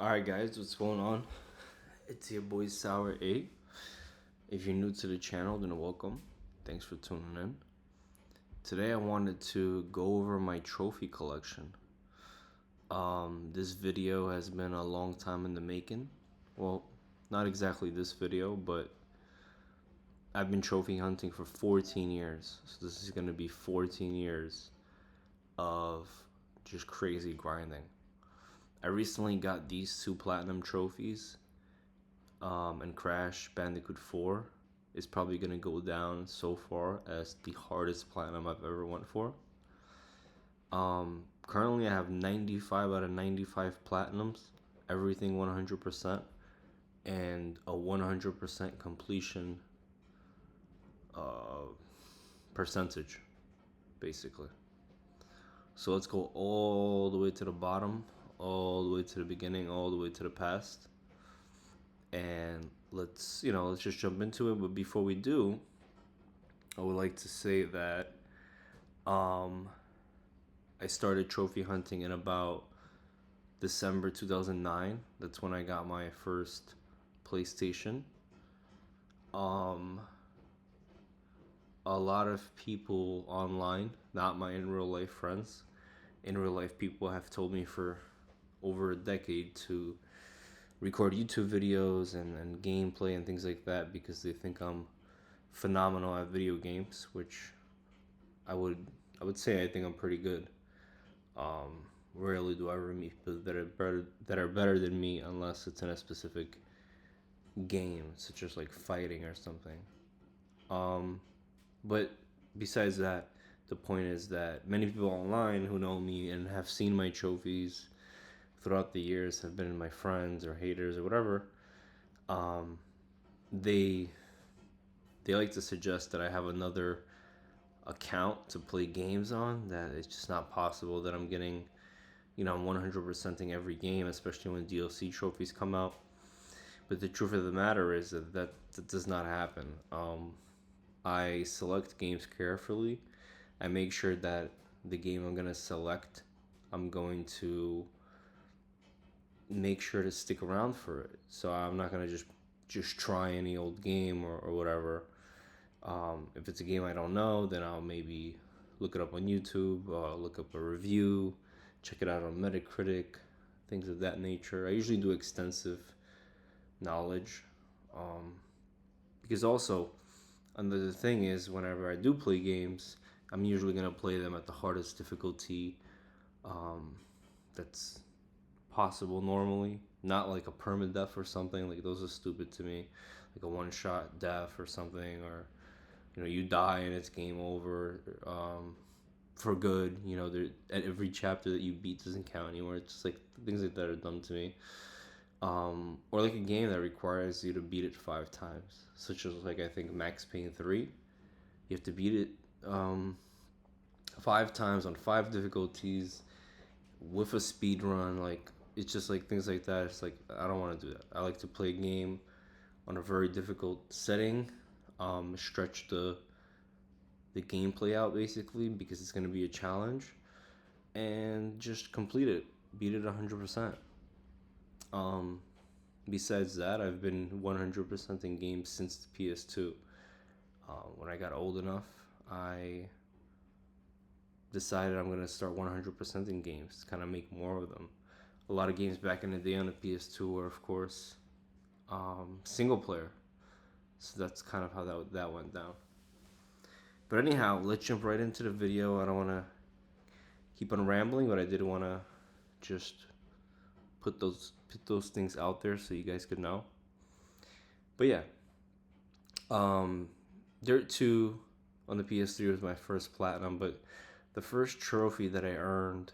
Alright guys, what's going on? It's your boy Sour 8. If you're new to the channel, then welcome. Thanks for tuning in. Today I wanted to go over my trophy collection. This video has been a long time in the making. Well, not exactly this video, but I've been trophy hunting for 14 years. So this is going to be 14 years of just crazy grinding. I recently got these 2 platinum trophies, and Crash Bandicoot 4 is probably going to go down so far as the hardest platinum I've ever went for. Currently I have 95 out of 95 platinums, everything 100%, and a 100% completion percentage, basically. So let's go all the way to the bottom, all the way to the beginning, all the way to the past. And let's just jump into it. But before we do, I would like to say that I started trophy hunting in about December 2009. That's when I got my first PlayStation. A lot of people online, not my in real life friends, in real life people have told me for over a decade to record YouTube videos and gameplay and things like that because they think I'm phenomenal at video games, which I would say I think I'm pretty good. Rarely do I ever meet people that are better than me unless it's in a specific game, such as like fighting or something. But besides that, the point is that many people online who know me and have seen my trophies throughout the years, have been my friends or haters or whatever, they like to suggest that I have another account to play games on, that it's just not possible that I'm getting, I'm 100%ing every game, especially when DLC trophies come out. But the truth of the matter is that does not happen. I select games carefully. I make sure that the game I'm going to select, I'm going to make sure to stick around for it. So I'm not going to just try any old game or whatever. If it's a game I don't know, then I'll maybe look it up on YouTube, look up a review, check it out on Metacritic, things of that nature. I usually do extensive knowledge, because also, another thing is, whenever I do play games, I'm usually going to play them at the hardest difficulty that's possible normally. Not like a permadeath or something, like those are stupid to me. Like a one-shot death or something, or you die and it's game over for good. At every chapter that you beat doesn't count anymore. It's just like things like that are dumb to me. Or like a game that requires you to beat it 5 times, such as like I think Max Payne 3. You have to beat it 5 times on 5 difficulties with a speed run. Like, it's just like things like that. It's like, I don't want to do that. I like to play a game on a very difficult setting, stretch the gameplay out basically, because it's going to be a challenge, and just complete it, beat it 100%. Besides that, I've been 100% in games since the PS2. When I got old enough, I decided I'm going to start 100% in games, kind of make more of them. A lot of games back in the day on the PS2 were, of course, single player. So that's kind of how that went down. But anyhow, let's jump right into the video. I don't want to keep on rambling, but I did want to just put those things out there so you guys could know. But yeah, Dirt 2 on the PS3 was my first platinum, but the first trophy that I earned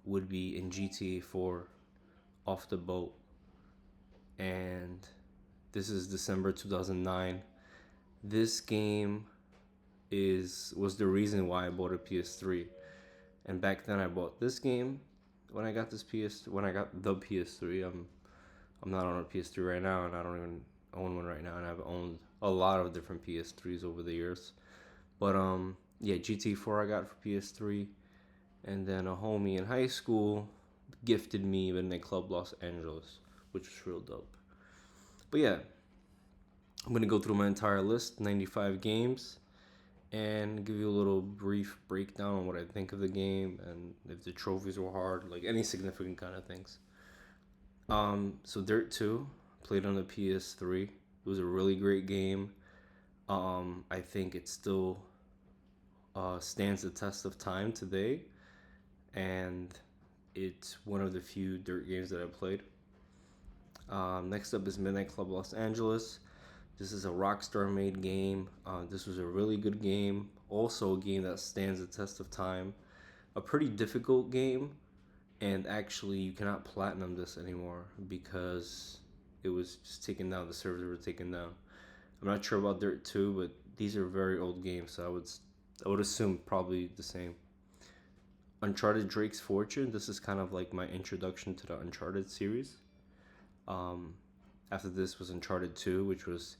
would be in GTA 4, Off the Boat. And this is December 2009. This game was the reason why I bought a PS3. And back then I bought this game when I got the PS3. I'm not on a PS3 right now, and I don't even own one right now, and I've owned a lot of different PS3s over the years. But GTA 4 I got for PS3, and then a homie in high school gifted me Midnight Club Los Angeles, which was real dope. But yeah, I'm gonna go through my entire list, 95 games, and give you a little brief breakdown on what I think of the game and if the trophies were hard, like any significant kind of things. So Dirt 2 played on the PS3. It was a really great game. I think it still stands the test of time today, and it's one of the few Dirt games that I played. Next up is Midnight Club Los Angeles. This is a Rockstar made game. This was a really good game. Also, a game that stands the test of time. A pretty difficult game, and actually, you cannot platinum this anymore because it was just taken down. The servers were taken down. I'm not sure about Dirt 2, but these are very old games, so I would assume probably the same. Uncharted Drake's Fortune. This is kind of like my introduction to the Uncharted series. Um, After this was Uncharted 2, which was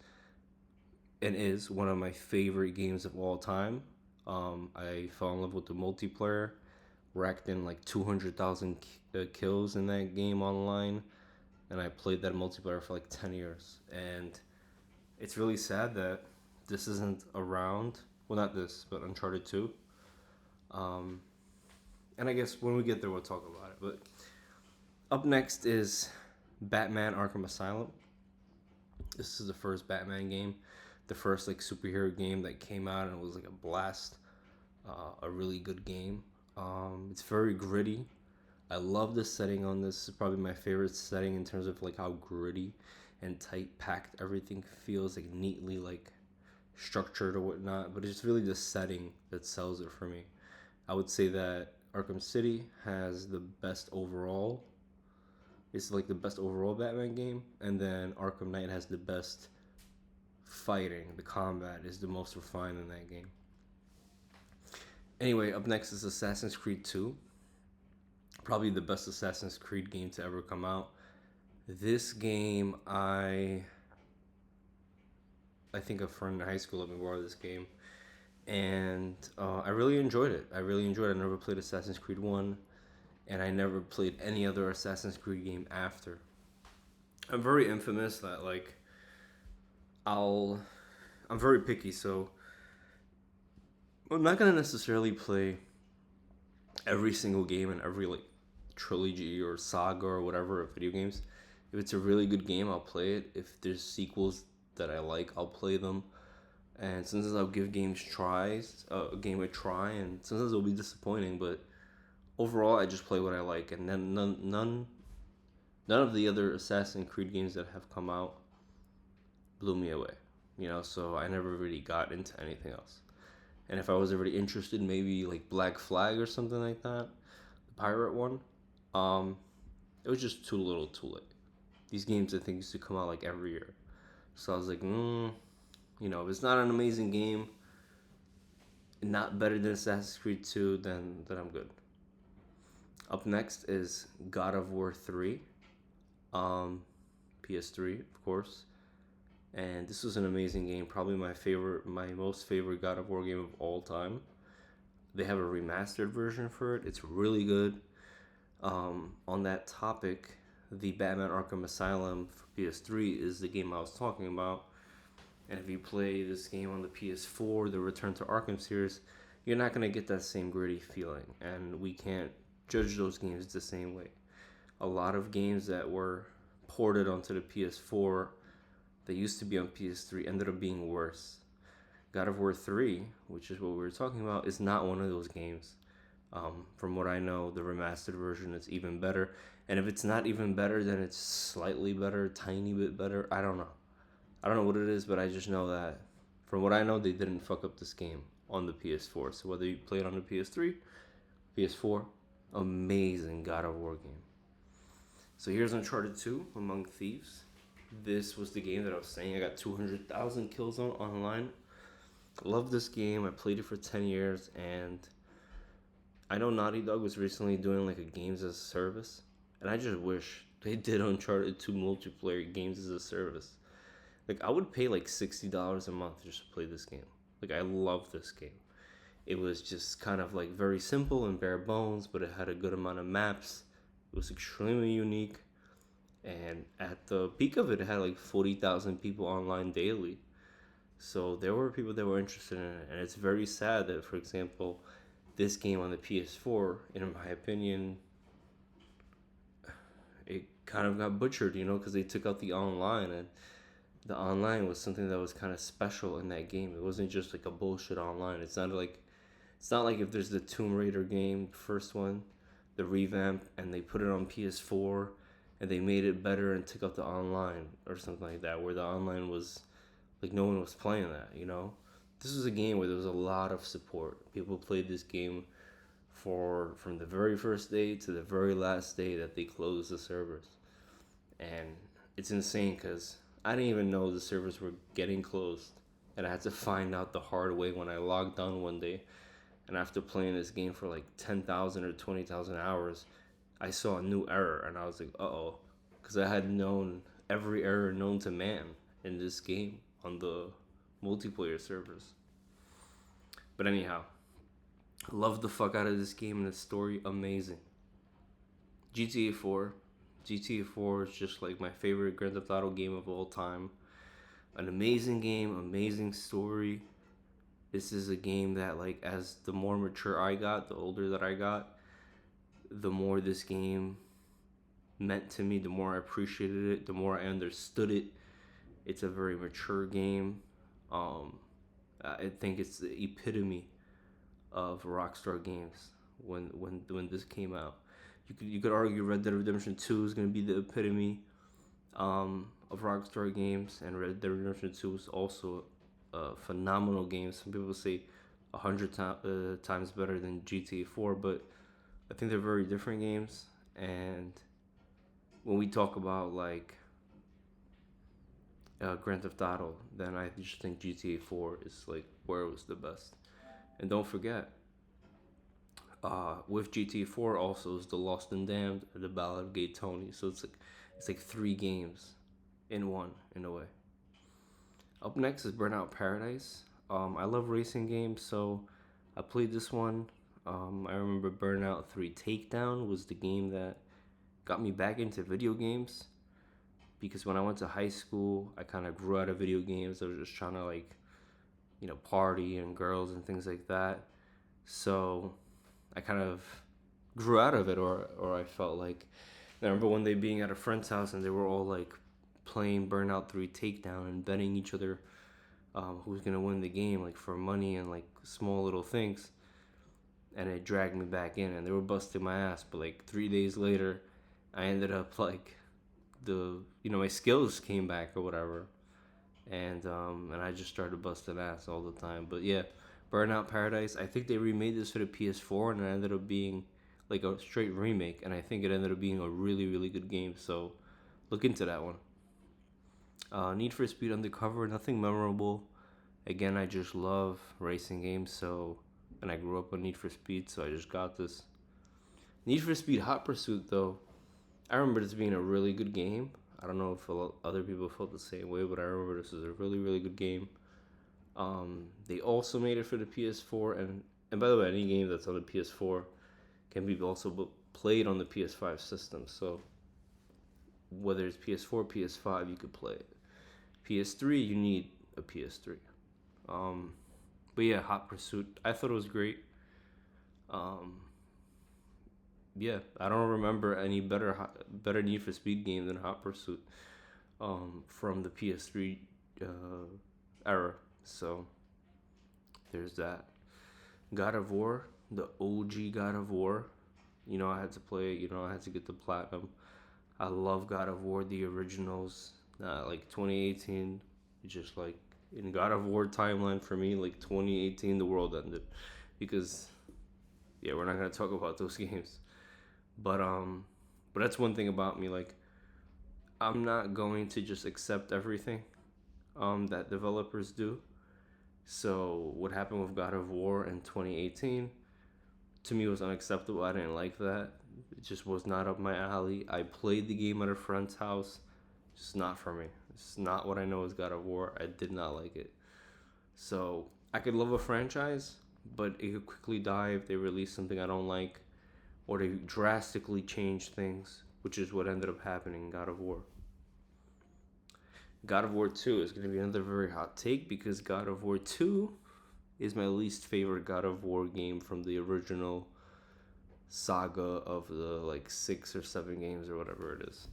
and is one of my favorite games of all time. I fell in love with the multiplayer, racked in like 200,000 kills in that game online, and I played that multiplayer for like 10 years. And it's really sad that this isn't around. Well, not this, but Uncharted 2. Um, and I guess when we get there, we'll talk about it. But up next is Batman Arkham Asylum. This is the first Batman game, the first like superhero game that came out, and it was like a blast. A really good game. It's very gritty. I love the setting on this. It's probably my favorite setting in terms of like how gritty and tight packed everything feels, like neatly like structured or whatnot. But it's really the setting that sells it for me. I would say that Arkham City has the best overall. It's like the best overall Batman game, and then Arkham Knight has the best fighting. The combat is the most refined in that game. Anyway, up next is Assassin's Creed 2. Probably the best Assassin's Creed game to ever come out. This game, I think a friend in high school let me borrow this game, and I really enjoyed it. I really enjoyed it. I never played Assassin's Creed 1, and I never played any other Assassin's Creed game after. I'm very infamous that like I'm very picky, so I'm not gonna necessarily play every single game in every like trilogy or saga or whatever of video games. If it's a really good game, I'll play it. If there's sequels that I like, I'll play them. And sometimes I'll give a game a try, and sometimes it'll be disappointing. But overall, I just play what I like, and then none of the other Assassin's Creed games that have come out blew me away. So I never really got into anything else. And if I was already interested, maybe like Black Flag or something like that, the pirate one, um, it was just too little, too late. These games I think used to come out like every year, so I was like, if it's not an amazing game, not better than Assassin's Creed 2, then I'm good. Up next is God of War 3, um, PS3, of course. And this was an amazing game, probably my most favorite God of War game of all time. They have a remastered version for it. It's really good. On that topic, the Batman Arkham Asylum for PS3 is the game I was talking about. And if you play this game on the PS4, the Return to Arkham series, you're not going to get that same gritty feeling. And we can't judge those games the same way. A lot of games that were ported onto the PS4 that used to be on PS3 ended up being worse. God of War 3, which is what we were talking about, is not one of those games. From what I know, the remastered version is even better. And if it's not even better, then it's slightly better, tiny bit better. I don't know. I don't know what it is, but I just know that from what I know, they didn't fuck up this game on the PS4. So whether you play it on the PS3, PS4, amazing God of War game. So here's Uncharted 2, Among Thieves. This was the game that I was saying I got 200,000 kills on online. Love this game. I played it for 10 years, and I know Naughty Dog was recently doing like a games as a service, and I just wish they did Uncharted 2 multiplayer games as a service. Like, I would pay like $60 a month just to play this game. Like, I love this game. It was just kind of like very simple and bare bones, but it had a good amount of maps. It was extremely unique, and at the peak of it, it had like 40,000 people online daily. So there were people that were interested in it, and it's very sad that, for example, this game on the PS4, in my opinion, it kind of got butchered, because they took out the online, and the online was something that was kind of special in that game. It wasn't just like a bullshit online. It's not like if there's the Tomb Raider game, first one, the revamp, and they put it on PS4 and they made it better and took out the online or something like that, where the online was like no one was playing that. This was a game where there was a lot of support. People played this game for from the very first day to the very last day that they closed the servers. And it's insane because I didn't even know the servers were getting closed. And I had to find out the hard way when I logged on one day. And after playing this game for like 10,000 or 20,000 hours, I saw a new error. And I was like, uh oh. Because I had known every error known to man in this game on the multiplayer servers. But anyhow, love the fuck out of this game and the story, amazing. GTA 4. GTA 4 is just like my favorite Grand Theft Auto game of all time. An amazing game, amazing story. This is a game that, like, as the more mature I got, the older that I got, the more this game meant to me, the more I appreciated it, the more I understood it. It's a very mature game. I think it's the epitome of Rockstar games when this came out. You could argue Red Dead Redemption 2 is going to be the epitome of Rockstar games, and Red Dead Redemption 2 is also a phenomenal game. Some people say 100 times better than GTA 4, but I think they're very different games. And when we talk about like Grand Theft Auto, then I just think GTA 4 is like where it was the best. And don't forget, with GTA 4 also is The Lost and Damned, The Ballad of Gay Tony. So it's like three games in one in a way. Up next is Burnout Paradise. I love racing games, so I played this one. I remember Burnout 3 Takedown was the game that got me back into video games, because when I went to high school, I kind of grew out of video games. I was just trying to like, party and girls and things like that. So I kind of grew out of it, or I felt like. I remember one day being at a friend's house and they were all like playing Burnout 3 Takedown and betting each other who's gonna win the game, like for money and like small little things. And it dragged me back in, and they were busting my ass. But like 3 days later, I ended up like my skills came back or whatever, and I just started busting ass all the time. But yeah, Burnout Paradise. I think they remade this for the PS4, and it ended up being like a straight remake, and I think it ended up being a really really good game. So look into that one. Need for Speed Undercover, nothing memorable. Again, I just love racing games, and I grew up on Need for Speed, so I just got this. Need for Speed Hot Pursuit, though, I remember this being a really good game. I don't know if other people felt the same way, but I remember this was a really, really good game. They also made it for the PS4, and by the way, any game that's on the PS4 can be also played on the PS5 system. So whether it's PS4, PS5, you could play it. PS3, you need a PS3. Um, but yeah, Hot Pursuit, I thought it was great. Um, yeah, I don't remember any better Need for Speed game than Hot Pursuit from the PS3 era. So there's that. God of War, the OG God of War. I had to play it. I had to get the platinum. I love God of War, the originals. Like 2018, just like in God of War timeline for me, like 2018, the world ended, because yeah, we're not gonna talk about those games. But that's one thing about me. Like, I'm not going to just accept everything that developers do. So what happened with God of War in 2018 to me was unacceptable. I didn't like that. It just was not up my alley. I played the game at a friend's house. Just not for me. It's not what I know as God of War. I did not like it. So I could love a franchise, but it could quickly die if they release something I don't like, or they drastically change things, which is what ended up happening in God of War. God of War 2 is going to be another very hot take because God of War 2 is my least favorite God of War game from the original saga of the like 6 or 7 games or whatever it is.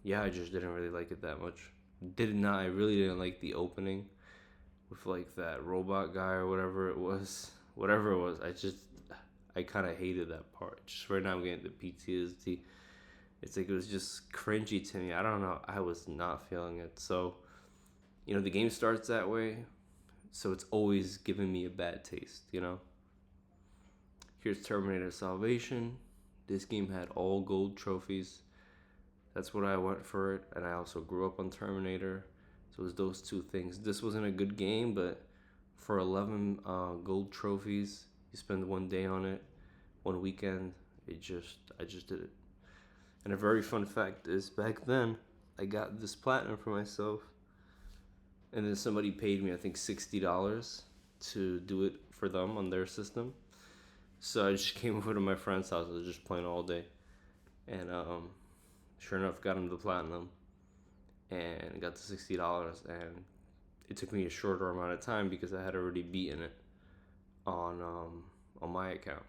Yeah, I just didn't really like it that much. Did not. I really didn't like the opening with like that robot guy or whatever it was. Whatever it was, I kind of hated that part. Just right now I'm getting the PTSD. It's like it was just cringy to me. I don't know. I was not feeling it. So, the game starts that way. So it's always giving me a bad taste. Here's Terminator Salvation. This game had all gold trophies. That's what I went for it. And I also grew up on Terminator. So it was those two things. This wasn't a good game, but for 11 gold trophies, you spend one day on it, one weekend. I just did it. And a very fun fact is back then, I got this platinum for myself. And then somebody paid me, I think, $60 to do it for them on their system. So I just came over to my friend's house. I was just playing all day. And sure enough, got him the platinum and got the $60. And it took me a shorter amount of time because I had already beaten it on my account.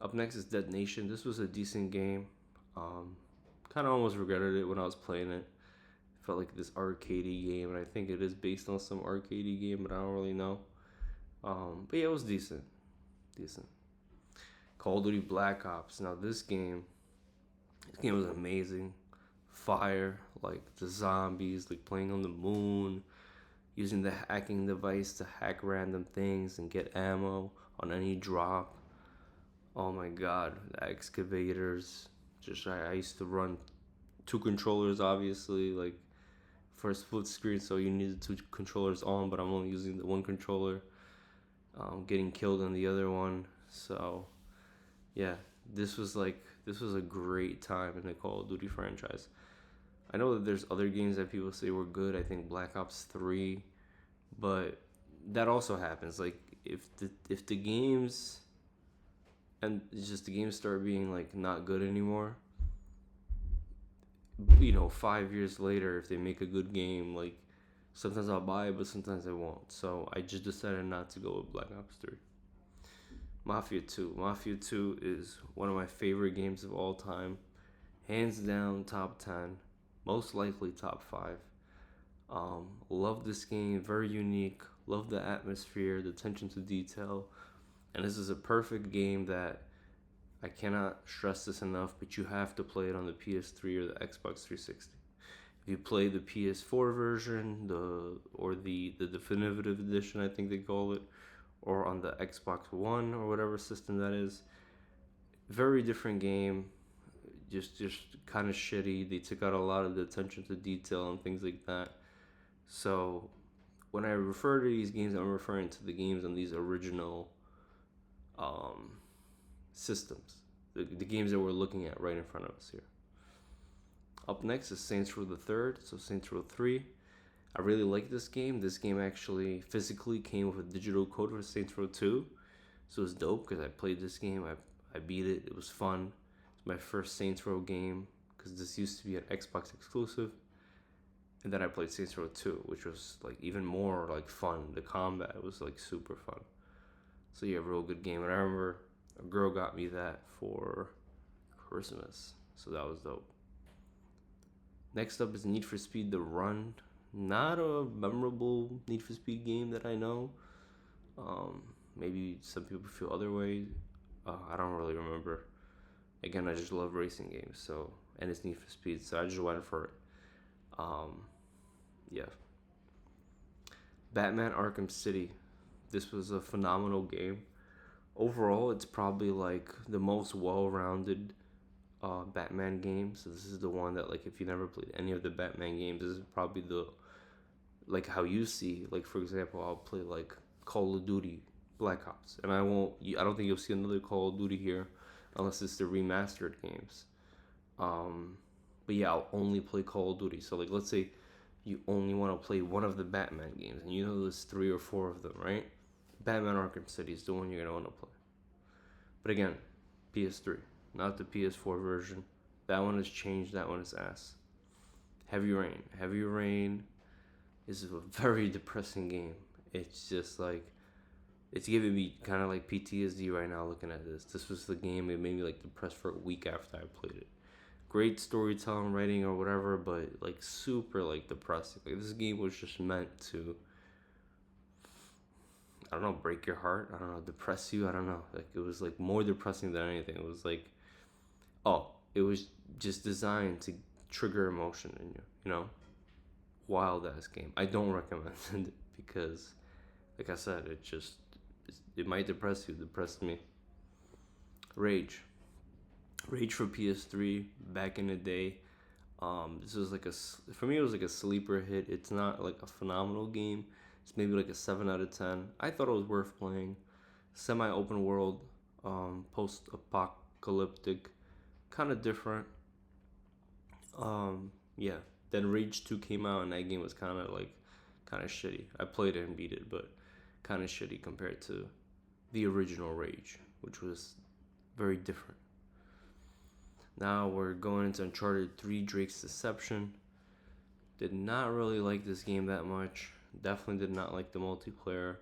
Up next is Dead Nation. This was a decent game. Kind of almost regretted it when I was playing it. Felt like this arcadey game, and I think it is based on some arcadey game, but I don't really know. But yeah, it was decent. Call of Duty Black Ops. Now this game was amazing. Fire, like the zombies, like playing on the moon, using the hacking device to hack random things and get ammo on any drop. Oh my god, the excavators. I used to run 2 controllers, obviously, like for a split screen, so you need the 2 controllers on, but I'm only using the one controller. Getting killed on the other one. So yeah, this was a great time in the Call of Duty franchise. I know that there's other games that people say were good. I think Black Ops 3, but that also happens. Like if the games and it's just the games start being like not good anymore. 5 years later, if they make a good game, like sometimes I'll buy it, but sometimes I won't. So I just decided not to go with Black Ops 3. Mafia 2. Mafia 2 is one of my favorite games of all time. Hands down, top 10. Most likely top 5. Love this game. Very unique. Love the atmosphere, the attention to detail. And this is a perfect game that I cannot stress this enough, but you have to play it on the PS3 or the Xbox 360. If you play the PS4 version, the definitive edition, I think they call it, or on the Xbox One or whatever system that is, very different game. Just kind of shitty. They took out a lot of the attention to detail and things like that. So when I refer to these games, I'm referring to the games on these original systems, the games that we're looking at right in front of us here. Up next is Saints Row the Third, so Saints Row 3. I really like this game. This game actually physically came with a digital code for Saints Row 2, so it's dope because I played this game. I beat it. It was fun. It's my first Saints Row game because this used to be an Xbox exclusive. And then I played Saints Row 2, which was like even more like fun. The combat was like super fun. So yeah, real good game. And I remember a girl got me that for Christmas, so that was dope. Next up is Need for Speed The Run. Not a memorable Need for Speed game that I know. Maybe some people feel other ways. I don't really remember. Again, I just love racing games, so and it's Need for Speed, so I just went for it. Yeah. Batman Arkham City. This was a phenomenal game. Overall, it's probably like the most well-rounded Batman game. So this is the one that, like, if you never played any of the Batman games, this is probably the, like, how you see. Like, for example, I'll play like Call of Duty Black Ops, and I don't think you'll see another Call of Duty here unless it's the remastered games. But yeah, I'll only play Call of Duty. So like, let's say you only want to play one of the Batman games, and you know there's 3 or 4 of them, right? Batman Arkham City is the one you're gonna want to play. But again, PS3, not the PS4 version. That one has changed. That one is ass. Heavy Rain. Heavy Rain is a very depressing game. It's just like it's giving me kind of like PTSD right now looking at this. This was the game that made me like depressed for a week after I played it. Great storytelling, writing, or whatever, but like super like depressing. Like this game was just meant to, I don't know, break your heart. I don't know, depress you. I don't know. Like it was like more depressing than anything. It was like, oh, it was just designed to trigger emotion in you. You know, wild ass game. I don't recommend it because, like I said, it might depress you. It depressed me. Rage. Rage for PS3 back in the day. This was like for me it was like a sleeper hit. It's not like a phenomenal game. It's maybe like a 7 out of 10. I thought it was worth playing. Semi-open world, post-apocalyptic, kind of different. Yeah. Then Rage 2 came out and that game was kind of shitty. I played it and beat it, but kind of shitty compared to the original Rage, which was very different. Now we're going into Uncharted 3 Drake's Deception. Did not really like this game that much. Definitely did not like the multiplayer.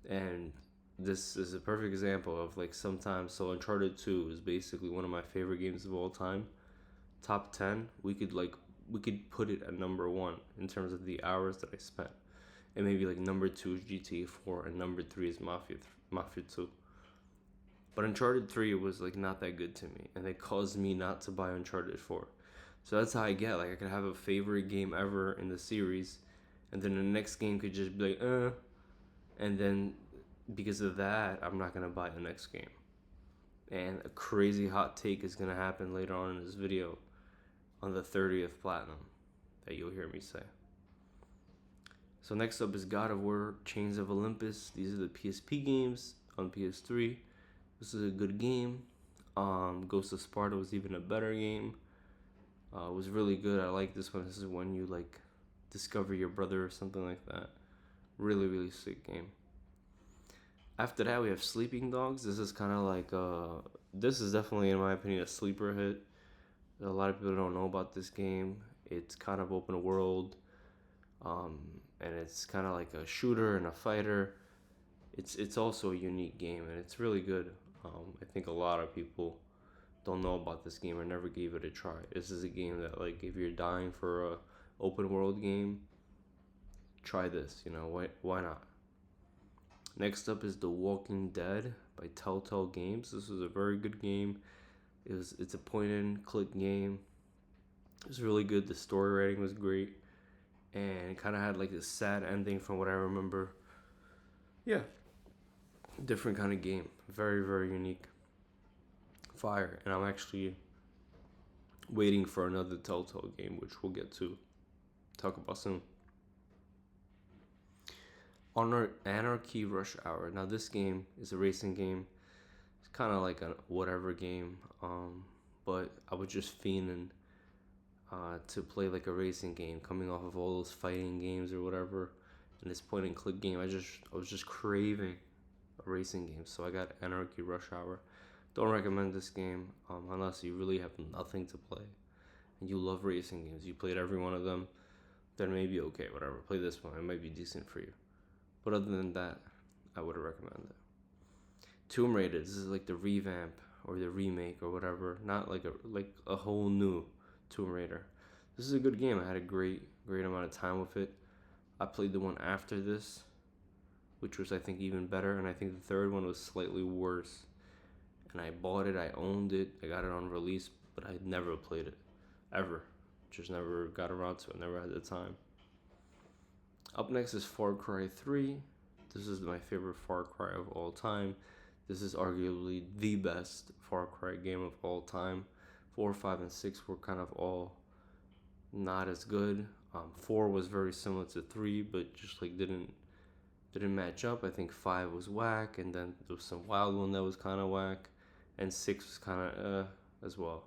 And this is a perfect example of like sometimes. So Uncharted 2 is basically one of my favorite games of all time. Top 10. We could put it at number 1 in terms of the hours that I spent. And maybe like number 2 is GTA 4 and number 3 is Mafia 2. But Uncharted 3 was like not that good to me, and it caused me not to buy Uncharted 4. So that's how I get. Like I could have a favorite game ever in the series, and then the next game could just be like, and then because of that, I'm not gonna buy the next game. And a crazy hot take is gonna happen later on in this video on the 30th platinum that you'll hear me say. So next up is God of War: Chains of Olympus. These are the PSP games on PS3. This is a good game. Ghost of Sparta was even a better game. It was really good. I like this one. This is when you like discover your brother or something like that. Really, really sick game. After that, we have Sleeping Dogs. This is kind of like this is definitely, in my opinion, a sleeper hit. A lot of people don't know about this game. It's kind of open world, and it's kind of like a shooter and a fighter. It's also a unique game, and it's really good. I think a lot of people don't know about this game or never gave it a try. This is a game that, like, if you're dying for a open world game, try this. You know, why not? Next up is The Walking Dead by Telltale Games. This was a very good game. It's a point and click game. It was really good. The story writing was great, and it kind of had like a sad ending from what I remember. Yeah, different kind of game. Very, very unique. Fire. And I'm actually waiting for another Telltale game, which we'll get to talk about soon. Anarchy Rush Hour. Now this game is a racing game. It's kind of like a whatever game, but I was just fiending to play like a racing game, coming off of all those fighting games or whatever. And this point and click game, I was just craving a racing game, so I got Anarchy Rush Hour. Don't recommend this game unless you really have nothing to play and you love racing games. You played every one of them, then maybe okay, whatever. Play this one; it might be decent for you. But other than that, I wouldn't recommend it. Tomb Raider. This is like the revamp or the remake or whatever. Not like a whole new Tomb Raider. This is a good game. I had a great amount of time with it. I played the one after this, which was I think even better, and I think the third one was slightly worse. And I bought it. I owned it. I got it on release, but I never played it ever. Just never got around to it. Never had the time. Up next is Far Cry 3. This is my favorite Far Cry of all time. This is arguably the best Far Cry game of all time. 4, 5, and 6 were kind of all not as good. 4 was very similar to 3, but just like didn't match up. I think 5 was whack, and then there was some Wild One that was kind of whack, and 6 was kind of as well.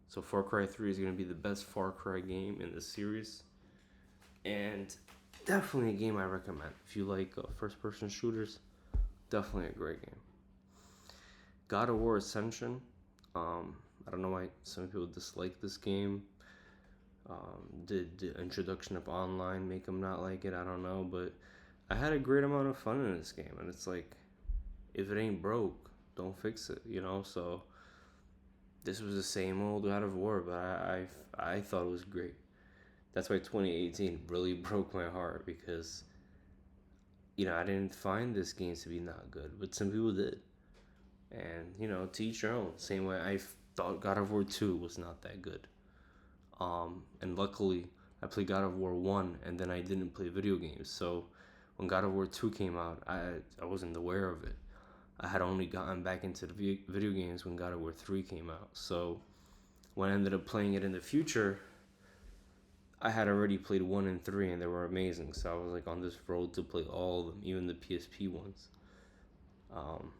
So Far Cry 3 is going to be the best Far Cry game in the series, and definitely a game I recommend. If you like first-person shooters, definitely a great game. God of War Ascension. I don't know why some people dislike this game. Did the introduction of online make them not like it? I don't know, but I had a great amount of fun in this game, and it's like, if it ain't broke, don't fix it, you know. So this was the same old God of War, but I thought it was great. That's why 2018 really broke my heart because I didn't find this game to be not good, but some people did, and to each their own. Same way I thought God of War 2 was not that good. And luckily, I played God of War 1 and then I didn't play video games. So when God of War 2 came out, I wasn't aware of it. I had only gotten back into the video games when God of War 3 came out. So when I ended up playing it in the future, I had already played 1 and 3 and they were amazing. So I was like on this road to play all of them, even the PSP ones um,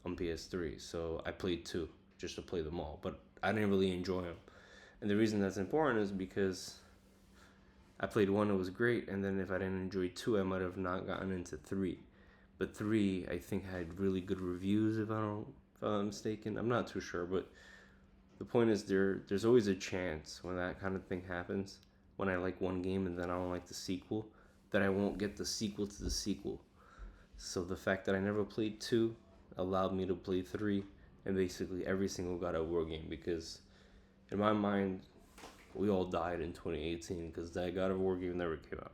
on PS3. So I played 2 just to play them all. But I didn't really enjoy them. And the reason that's important is because I played 1, it was great, and then if I didn't enjoy 2, I might have not gotten into 3. But 3, I think, had really good reviews, if I'm not mistaken. I'm not too sure, but the point is there's always a chance when that kind of thing happens, when I like one game and then I don't like the sequel, that I won't get the sequel to the sequel. So the fact that I never played 2 allowed me to play 3 and basically every single God of War game, because in my mind, we all died in 2018 because that God of War game never came out.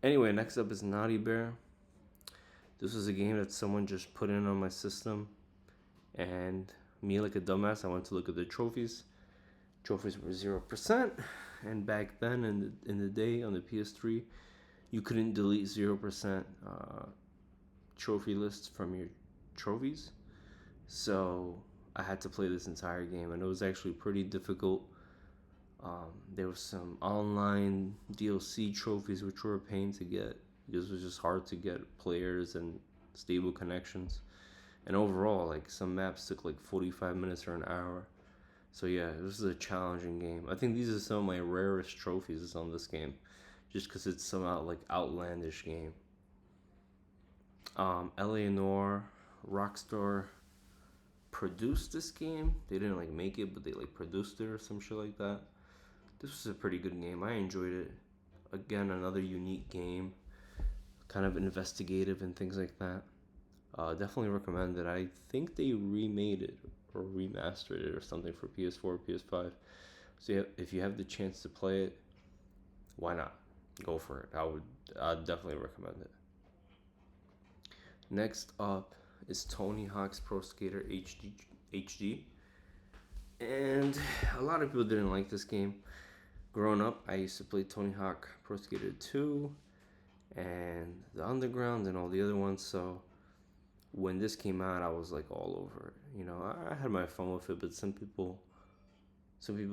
Anyway, next up is Naughty Bear. This was a game that someone just put in on my system, and me, like a dumbass, I went to look at the trophies. Trophies were 0%, and back then in the day on the PS3, you couldn't delete 0% trophy lists from your trophies. So I had to play this entire game, and it was actually pretty difficult. There was some online DLC trophies which were a pain to get because it was just hard to get players and stable connections. And overall, like, some maps took like 45 minutes or an hour. So yeah, this is a challenging game. I think these are some of my rarest trophies on this game, just because it's somehow like outlandish game. LA Noir, Rockstar produced this game. They didn't like make it, but they like produced it or some shit like that. This was a pretty good game. I enjoyed it. Again, another unique game, kind of investigative and things like that. Definitely recommend it. I think they remade it or remastered it or something for PS4, PS5. So yeah, if you have the chance to play it, why not? Go for it. I'd definitely recommend it. Next up is Tony Hawk's Pro Skater HD. And a lot of people didn't like this game. Growing up, I used to play Tony Hawk Pro Skater 2 and the Underground and all the other ones. So when this came out, I was like all over it. I had my fun with it, but some people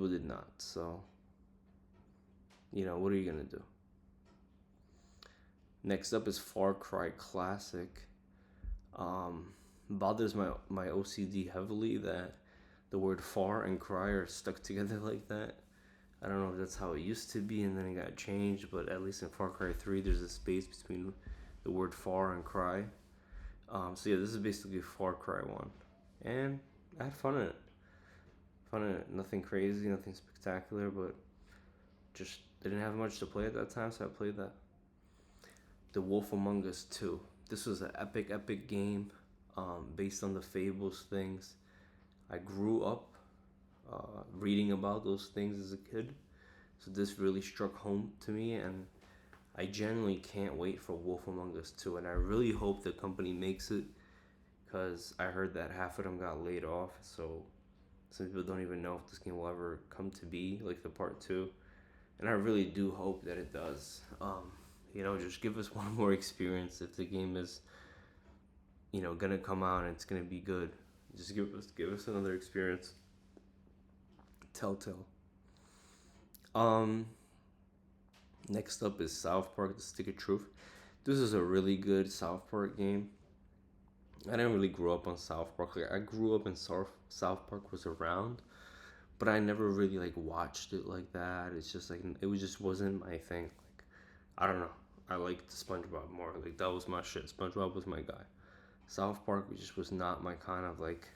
did not. So, what are you gonna do? Next up is Far Cry Classic. Bothers my OCD heavily that the word far and cry are stuck together like that. I don't know if that's how it used to be and then it got changed, but at least in Far Cry 3, there's a space between the word far and cry. So yeah, this is basically Far Cry 1. And I had fun in it. Nothing crazy, nothing spectacular, but just didn't have much to play at that time, so I played that. The Wolf Among Us 2. This was an epic game based on the Fables things. I grew up reading about those things as a kid, so this really struck home to me, and I genuinely can't wait for Wolf Among Us 2, and I really hope the company makes it, because I heard that half of them got laid off, so some people don't even know if this game will ever come to be, like the part 2, and I really do hope that it does. Just give us one more experience if the game is, gonna come out and it's gonna be good. Just give us another experience. Telltale. Next up is South Park: The Stick of Truth. This is a really good South Park game. I didn't really grow up on South Park. Like, I grew up in South Park was around, but I never really like watched it like that. It's just like just wasn't my thing. Like, I don't know. I liked SpongeBob more. Like, that was my shit. SpongeBob was my guy. South Park just was not my kind of like,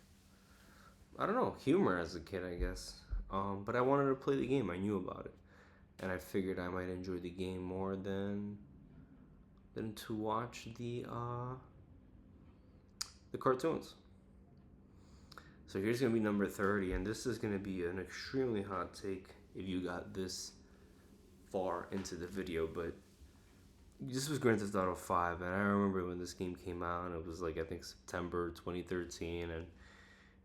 I don't know, humor as a kid, I guess. But I wanted to play the game. I knew about it, and I figured I might enjoy the game more than to watch the cartoons. So here's gonna be number 30, and this is gonna be an extremely hot take if you got this far into the video. But this was Grand Theft Auto 5, and I remember when this game came out, and it was like I think September 2013, and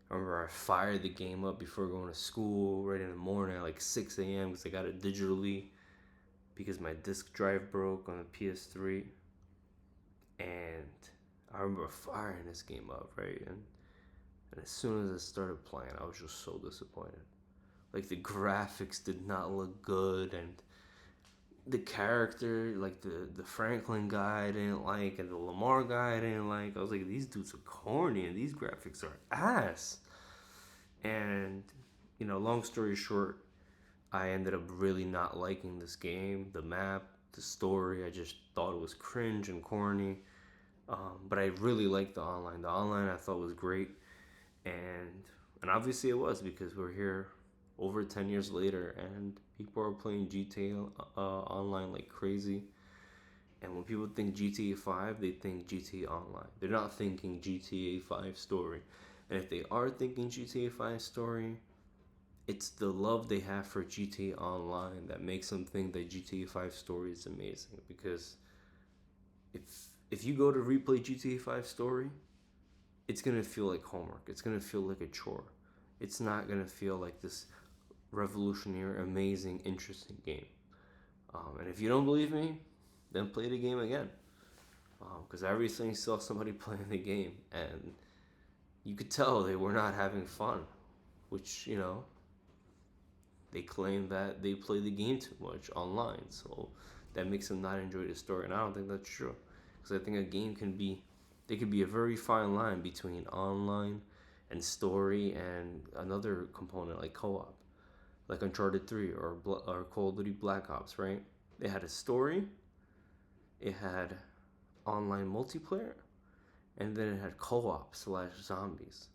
I remember I fired the game up before going to school right in the morning at like 6 a.m. because I got it digitally because my disk drive broke on the PS3, and I remember firing this game up, right? And as soon as I started playing, I was just so disappointed. Like the graphics did not look good, and the character, like the Franklin guy I didn't like, and the Lamar guy I didn't like. I was like, these dudes are corny, and these graphics are ass. And long story short, I ended up really not liking this game, the map, the story. I just thought it was cringe and corny. But I really liked the online. The online I thought was great, and obviously it was because we're here over 10 years later, and people are playing GTA online like crazy. And when people think GTA 5, they think GTA Online. They're not thinking GTA 5 story. And if they are thinking GTA 5 story, it's the love they have for GTA Online that makes them think that GTA 5 story is amazing. Because if if you go to replay GTA 5 story, it's gonna feel like homework. It's gonna feel like a chore. It's not gonna feel like this revolutionary, amazing, interesting game. And if you don't believe me, then play the game again. Because I recently saw somebody playing the game, and you could tell they were not having fun. Which they claim that they play the game too much online, so that makes them not enjoy the story. And I don't think that's true, because I think a game can be, there could be a very fine line between online and story and another component like co-op, like Uncharted 3 or Call of Duty Black Ops, right? It had a story, it had online multiplayer, and then it had co-op slash zombies.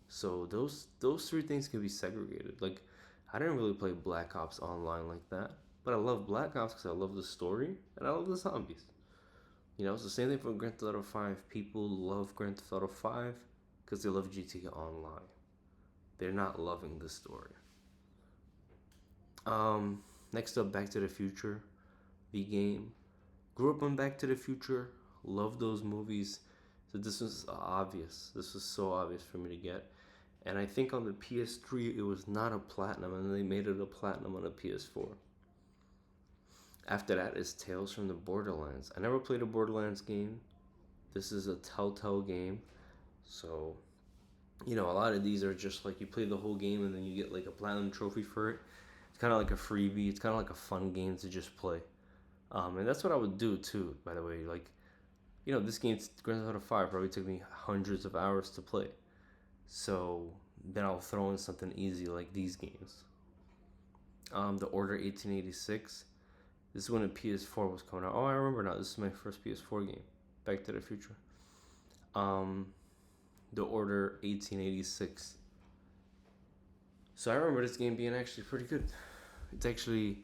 So those three things can be segregated. Like I didn't really play Black Ops online like that, but I love Black Ops because I love the story and I love the zombies. It's the same thing for Grand Theft Auto 5. People love Grand Theft Auto 5 because they love GTA Online. They're not loving the story. Next up, Back to the Future, the game. Grew up on Back to the Future. Love those movies. So this was obvious. This was so obvious for me to get. And I think on the PS3 it was not a platinum, and they made it a platinum on the PS4. After that is Tales from the Borderlands. I never played a Borderlands game. This is a Telltale game. So, a lot of these are just like you play the whole game and then you get like a platinum trophy for it. It's kind of like a freebie. It's kind of like a fun game to just play. And that's what I would do too, by the way. Like, this game, Grand Theft Auto 5, probably took me hundreds of hours to play. So then I'll throw in something easy like these games. The Order 1886. This is when the PS4 was coming out. Oh, I remember now. This is my first PS4 game. Back to the Future. The Order 1886. So I remember this game being actually pretty good. It's actually,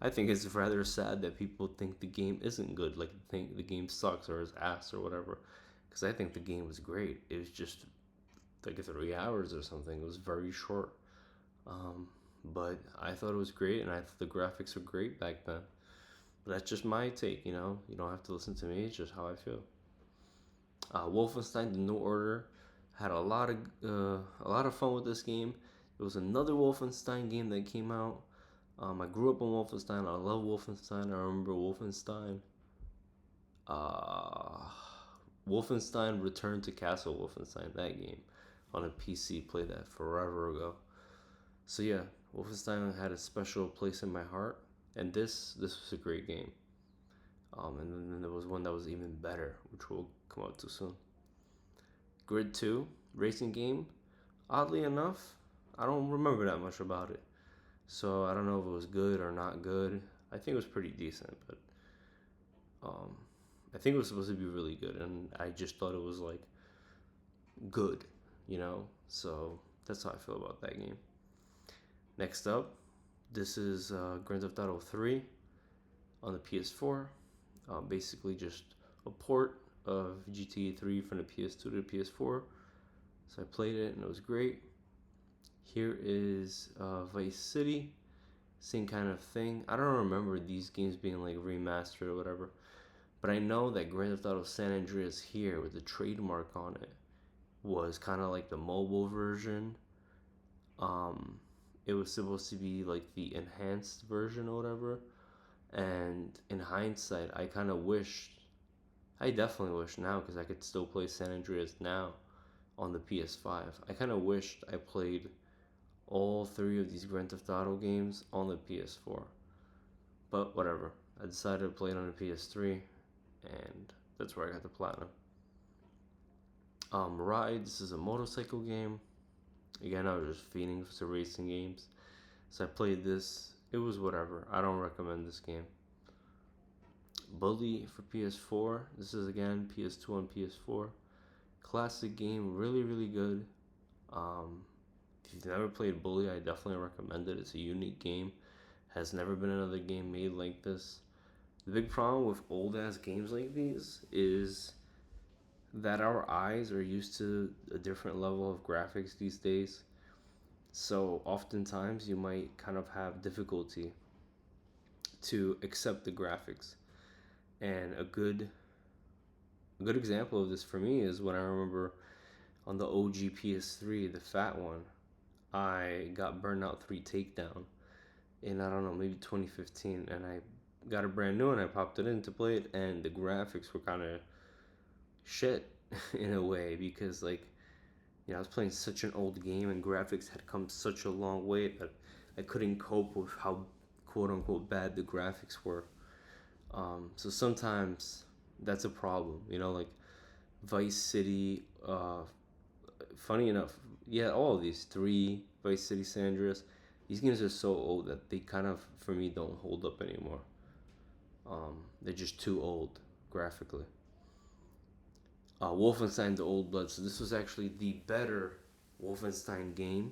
I think it's rather sad that people think the game isn't good. Like, think the game sucks or is ass or whatever. Because I think the game was great. It was just like 3 hours or something. It was very short. But I thought it was great, and I thought the graphics were great back then. But that's just my take, You don't have to listen to me. It's just how I feel. Wolfenstein: The New Order had a lot of fun with this game. There was another Wolfenstein game that came out. I grew up on Wolfenstein. I love Wolfenstein. I remember Wolfenstein. Uh, Wolfenstein Return to Castle Wolfenstein. That game on a PC. Played that forever ago. So yeah, Wolfenstein had a special place in my heart, and this was a great game. And then there was one that was even better, which will come out too soon. Grid 2, racing game. Oddly enough, I don't remember that much about it. So I don't know if it was good or not good. I think it was pretty decent, but I think it was supposed to be really good, and I just thought it was like good, you know. So that's how I feel about that game. Next up, this is Grand Theft Auto 3 on the PS4. Basically, just a port of GTA 3 from the PS2 to the PS4. So I played it and it was great. Here is Vice City, same kind of thing. I don't remember these games being like remastered or whatever, but I know that Grand Theft Auto San Andreas here with the trademark on it was kind of like the mobile version. Um, it was supposed to be like the enhanced version or whatever. And in hindsight, I definitely wish now because I could still play San Andreas now on the PS5. I kind of wished I played all three of these Grand Theft Auto games on the PS4. But whatever. I decided to play it on the PS3, and that's where I got the platinum. Ride. This is a motorcycle game. Again, I was just feeding to racing games, so I played this. It was whatever. I don't recommend this game. Bully for PS4. This is again PS2 on PS4. Classic game, really really good. Um, if you've never played Bully, I definitely recommend it. It's a unique game. Has never been another game made like this. The big problem with old ass games like these is that our eyes are used to a different level of graphics these days. So oftentimes you might kind of have difficulty to accept the graphics. And a good example of this for me is when I remember on the OG PS3, the fat one, I got Burnout 3 Takedown in, I don't know, maybe 2015, and I got a brand new and I popped it in to play it, and the graphics were kind of shit in a way because like, I was playing such an old game and graphics had come such a long way that I couldn't cope with how quote unquote bad the graphics were. So sometimes that's a problem, like Vice City. Funny enough, yeah, all of these three Vice City, San Andreas, these games are so old that they kind of, for me, don't hold up anymore. They're just too old graphically. Wolfenstein: The Old Blood. So this was actually the better Wolfenstein game.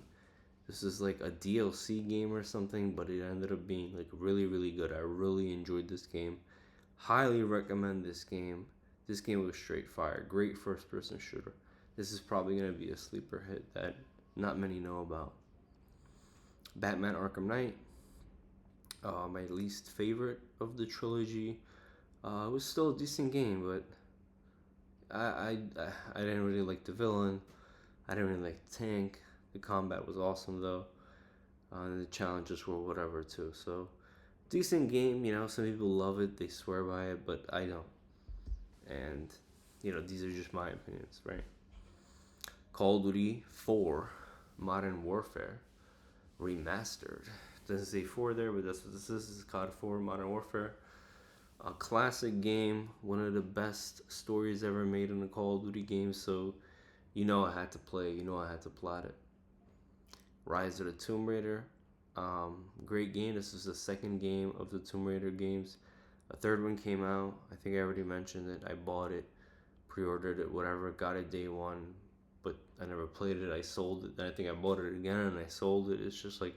This is like a DLC game or something, but it ended up being like really, really good. I really enjoyed this game. Highly recommend this game. This game was straight fire. Great first person shooter. This is probably going to be a sleeper hit that not many know about. Batman Arkham Knight. My least favorite of the trilogy. It was still a decent game, but I didn't really like the villain. I didn't really like the tank. The combat was awesome though. And the challenges were whatever too. So decent game. Some people love it. They swear by it, but I don't. And these are just my opinions, right? Call of Duty 4 Modern Warfare Remastered. Doesn't say 4 there, but that's what this is. This is COD 4 Modern Warfare. A classic game, one of the best stories ever made in a Call of Duty game, so I had to play, I had to plot it. Rise of the Tomb Raider. Great game. This is the second game of the Tomb Raider games. A third one came out. I think I already mentioned it. I bought it, pre-ordered it, whatever, got it day one, but I never played it. I sold it. Then I think I bought it again and I sold it. It's just like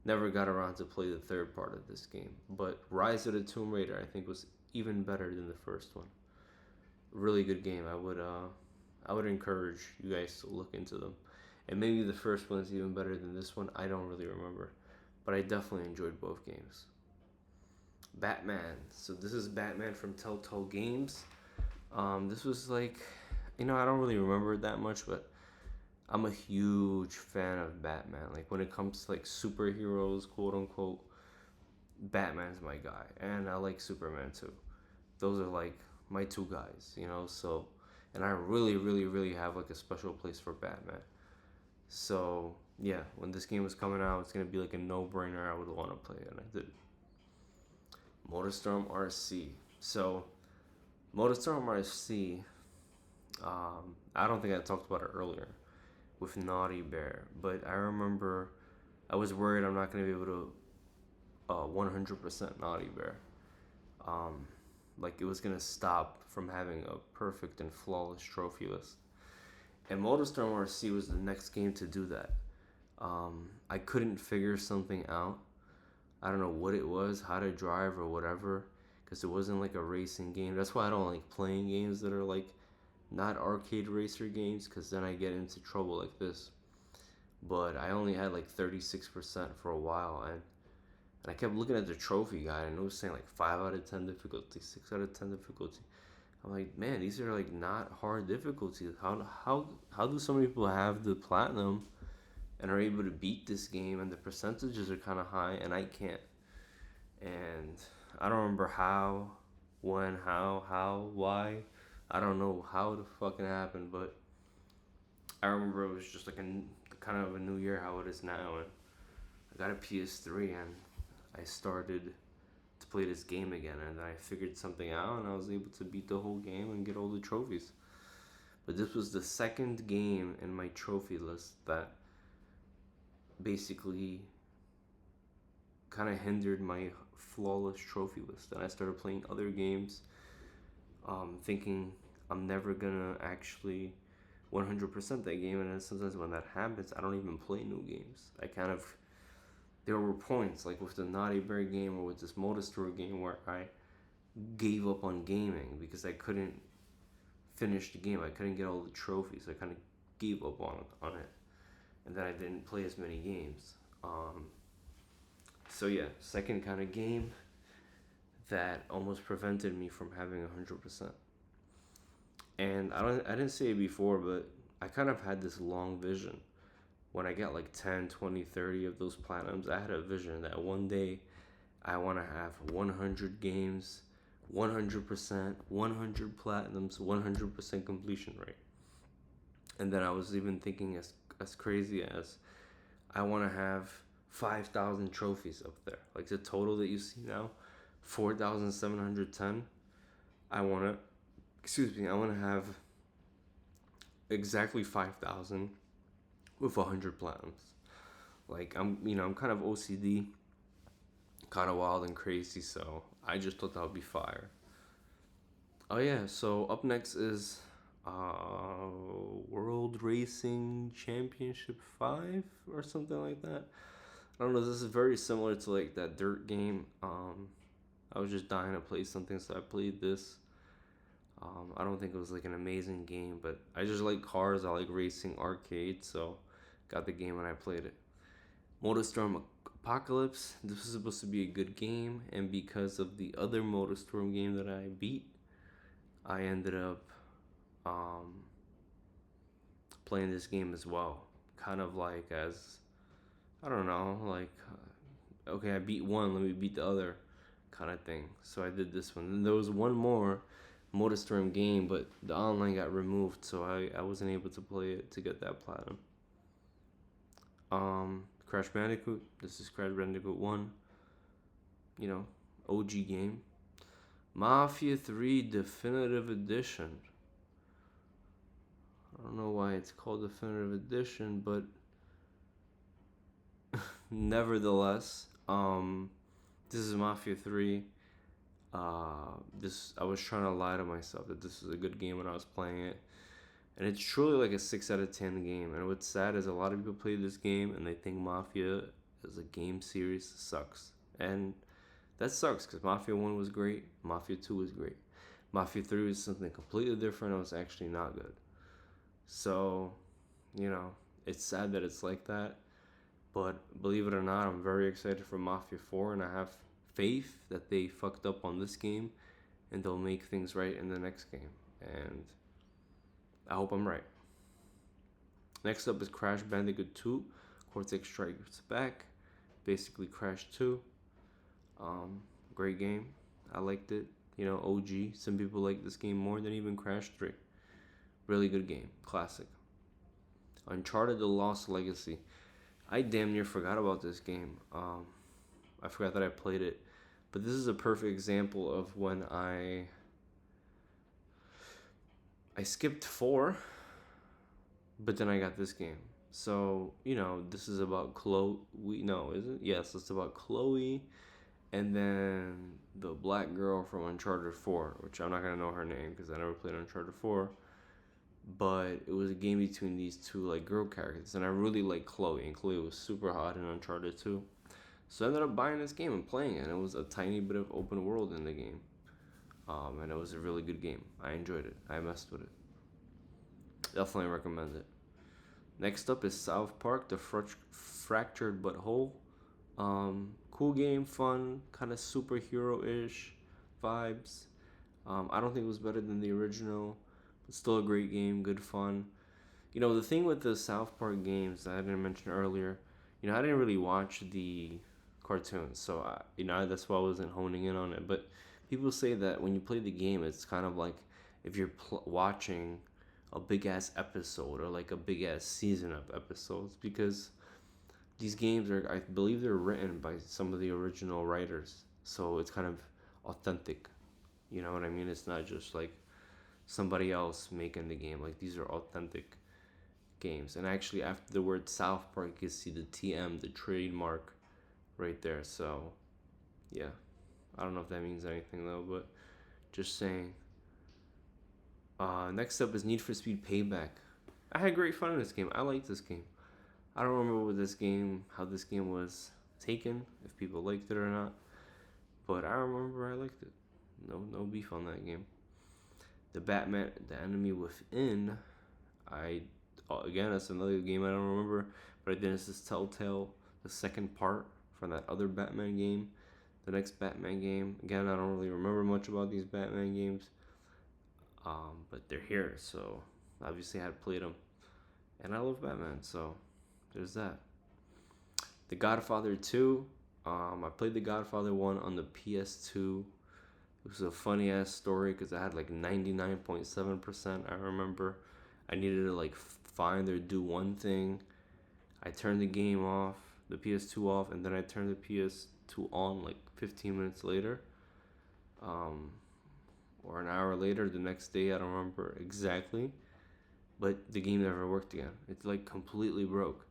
never got around to play the third part of this game. But Rise of the Tomb Raider I think was even better than the first one. Really good game. I would encourage you guys to look into them. And maybe the first one is even better than this one. I don't really remember. But I definitely enjoyed both games. Batman. So this is Batman from Telltale Games. This was like, I don't really remember it that much, but I'm a huge fan of Batman. Like when it comes to like superheroes, quote unquote, Batman's my guy. And I like Superman too. Those are like my two guys, so, and I really, really, really have like a special place for Batman. So yeah, when this game was coming out, it's gonna be like a no-brainer. I would want to play it, and I did. Motorstorm RC. So Motorstorm RC, I don't think I talked about it earlier with Naughty Bear, but I remember I was worried I'm not gonna be able to 100% Naughty Bear. Um, like it was gonna stop from having a perfect and flawless trophy list. And MotorStorm RC was the next game to do that. I couldn't figure something out. I don't know what it was, how to drive or whatever, because it wasn't like a racing game. That's why I don't like playing games that are like not arcade racer games, because then I get into trouble like this. But I only had like 36% for a while, and I kept looking at the trophy guide, and it was saying like 5 out of 10 difficulty, 6 out of 10 difficulty. I'm like, man, these are like not hard difficulties. How do so many people have the platinum and are able to beat this game, and the percentages are kind of high, and I can't. And I don't remember how, when, why. I don't know how the fucking happened, but I remember it was just like a kind of a new year how it is now, and I got a PS3 and I started to play this game again, and I figured something out, and I was able to beat the whole game and get all the trophies. But this was the second game in my trophy list that basically kind of hindered my flawless trophy list, and I started playing other games, thinking I'm never gonna actually 100% that game. And then sometimes when that happens, I don't even play new games. I kind of, there were points like with the Naughty Bear game or with this MotorStorm game where I gave up on gaming because I couldn't finish the game. I couldn't get all the trophies. I kind of gave up on it, and then I didn't play as many games. So yeah, second kind of game that almost prevented me from having 100%. And I didn't say it before, but I kind of had this long vision. When I got like 10, 20, 30 of those platinums, I had a vision that one day I want to have 100 games, 100%, 100 platinums, 100% completion rate. And then I was even thinking as crazy as I want to have 5,000 trophies up there. Like the total that you see now, 4,710. I want to, I want to have exactly 5,000 with 100 platinums. Like I'm kind of OCD, kind of wild and crazy, so I just thought that would be fire. Oh yeah, so up next is World Racing Championship 5 or something like that. I don't know, this is very similar to like that dirt game. I was just dying to play something, so I played this. I don't think it was like an amazing game, but I just like cars. I like racing arcade, so got the game and I played it. MotorStorm Apocalypse. This was supposed to be a good game, and because of the other MotorStorm game that I beat, I ended up um, playing this game as well. Kind of like as, I don't know, like okay, I beat one, let me beat the other, kind of thing. So I did this one. And there was one more MotorStorm game, but the online got removed, so I wasn't able to play it to get that platinum. Crash Bandicoot. This is Crash Bandicoot 1. You know, OG game. Mafia 3 Definitive Edition. I don't know why it's called Definitive Edition, but nevertheless, this is Mafia 3. This I was trying to lie to myself that this was a good game when I was playing it, and it's truly like a 6 out of 10 game. And what's sad is a lot of people play this game and they think Mafia as a game series sucks, and that sucks because Mafia 1 was great, Mafia 2 was great, Mafia 3 was something completely different. It was actually not good. So, you know, it's sad that it's like that. But believe it or not, I'm very excited for Mafia 4, and I have faith that they fucked up on this game and they'll make things right in the next game. And I hope I'm right. Next up is Crash Bandicoot 2, Cortex Strikes Back, basically Crash 2. Great game. I liked it. You know, OG. Some people like this game more than even Crash 3. Really good game. Classic. Uncharted The Lost Legacy. I damn near forgot about this game. I forgot that I played it. But this is a perfect example of when I skipped 4, but then I got this game. So, you know, this is about Chloe. No, is it? Yes, it's about Chloe and then the black girl from Uncharted 4, which I'm not gonna know her name because I never played Uncharted 4. But it was a game between these two like girl characters, and I really like Chloe, and Chloe was super hot in Uncharted 2. So I ended up buying this game and playing it, and it was a tiny bit of open world in the game. And it was a really good game. I enjoyed it. I messed with it. Definitely recommend it. Next up is South Park: Fractured But Whole. Cool game, fun, kind of superhero-ish vibes. I don't think it was better than the original, but still a great game, good fun. The thing with the South Park games that I didn't mention earlier, I didn't really watch the cartoons, so that's why I wasn't honing in on it. But people say that when you play the game, it's kind of like if you're watching a big ass episode or like a big ass season of episodes, because these games are, I believe, they're written by some of the original writers, so it's kind of authentic. You know what I mean? It's not just like somebody else making the game. Like, these are authentic games. And actually, after the word South Park, you see the TM, the trademark, right there. So, yeah. I don't know if that means anything though, but just saying. Next up is Need for Speed Payback. I had great fun in this game. I liked this game. I don't remember how this game was taken, if people liked it or not, but I remember I liked it. No beef on that game. The Batman, the Enemy Within. I Again, that's another game I don't remember, but I think this is Telltale, the second part from that other Batman game. The next Batman game. Again, I don't really remember much about these Batman games, but they're here, so obviously I had played them, and I love Batman, so there's that. The Godfather 2. I played The Godfather 1 on the PS2. It was a funny ass story because I had like 99.7%. I remember I needed to like find or do one thing. I turned the game off, the PS2 off, and then I turned the PS2 on like 15 minutes later. Um, or an hour later, the next day, I don't remember exactly. But the game never worked again. It's like completely broke.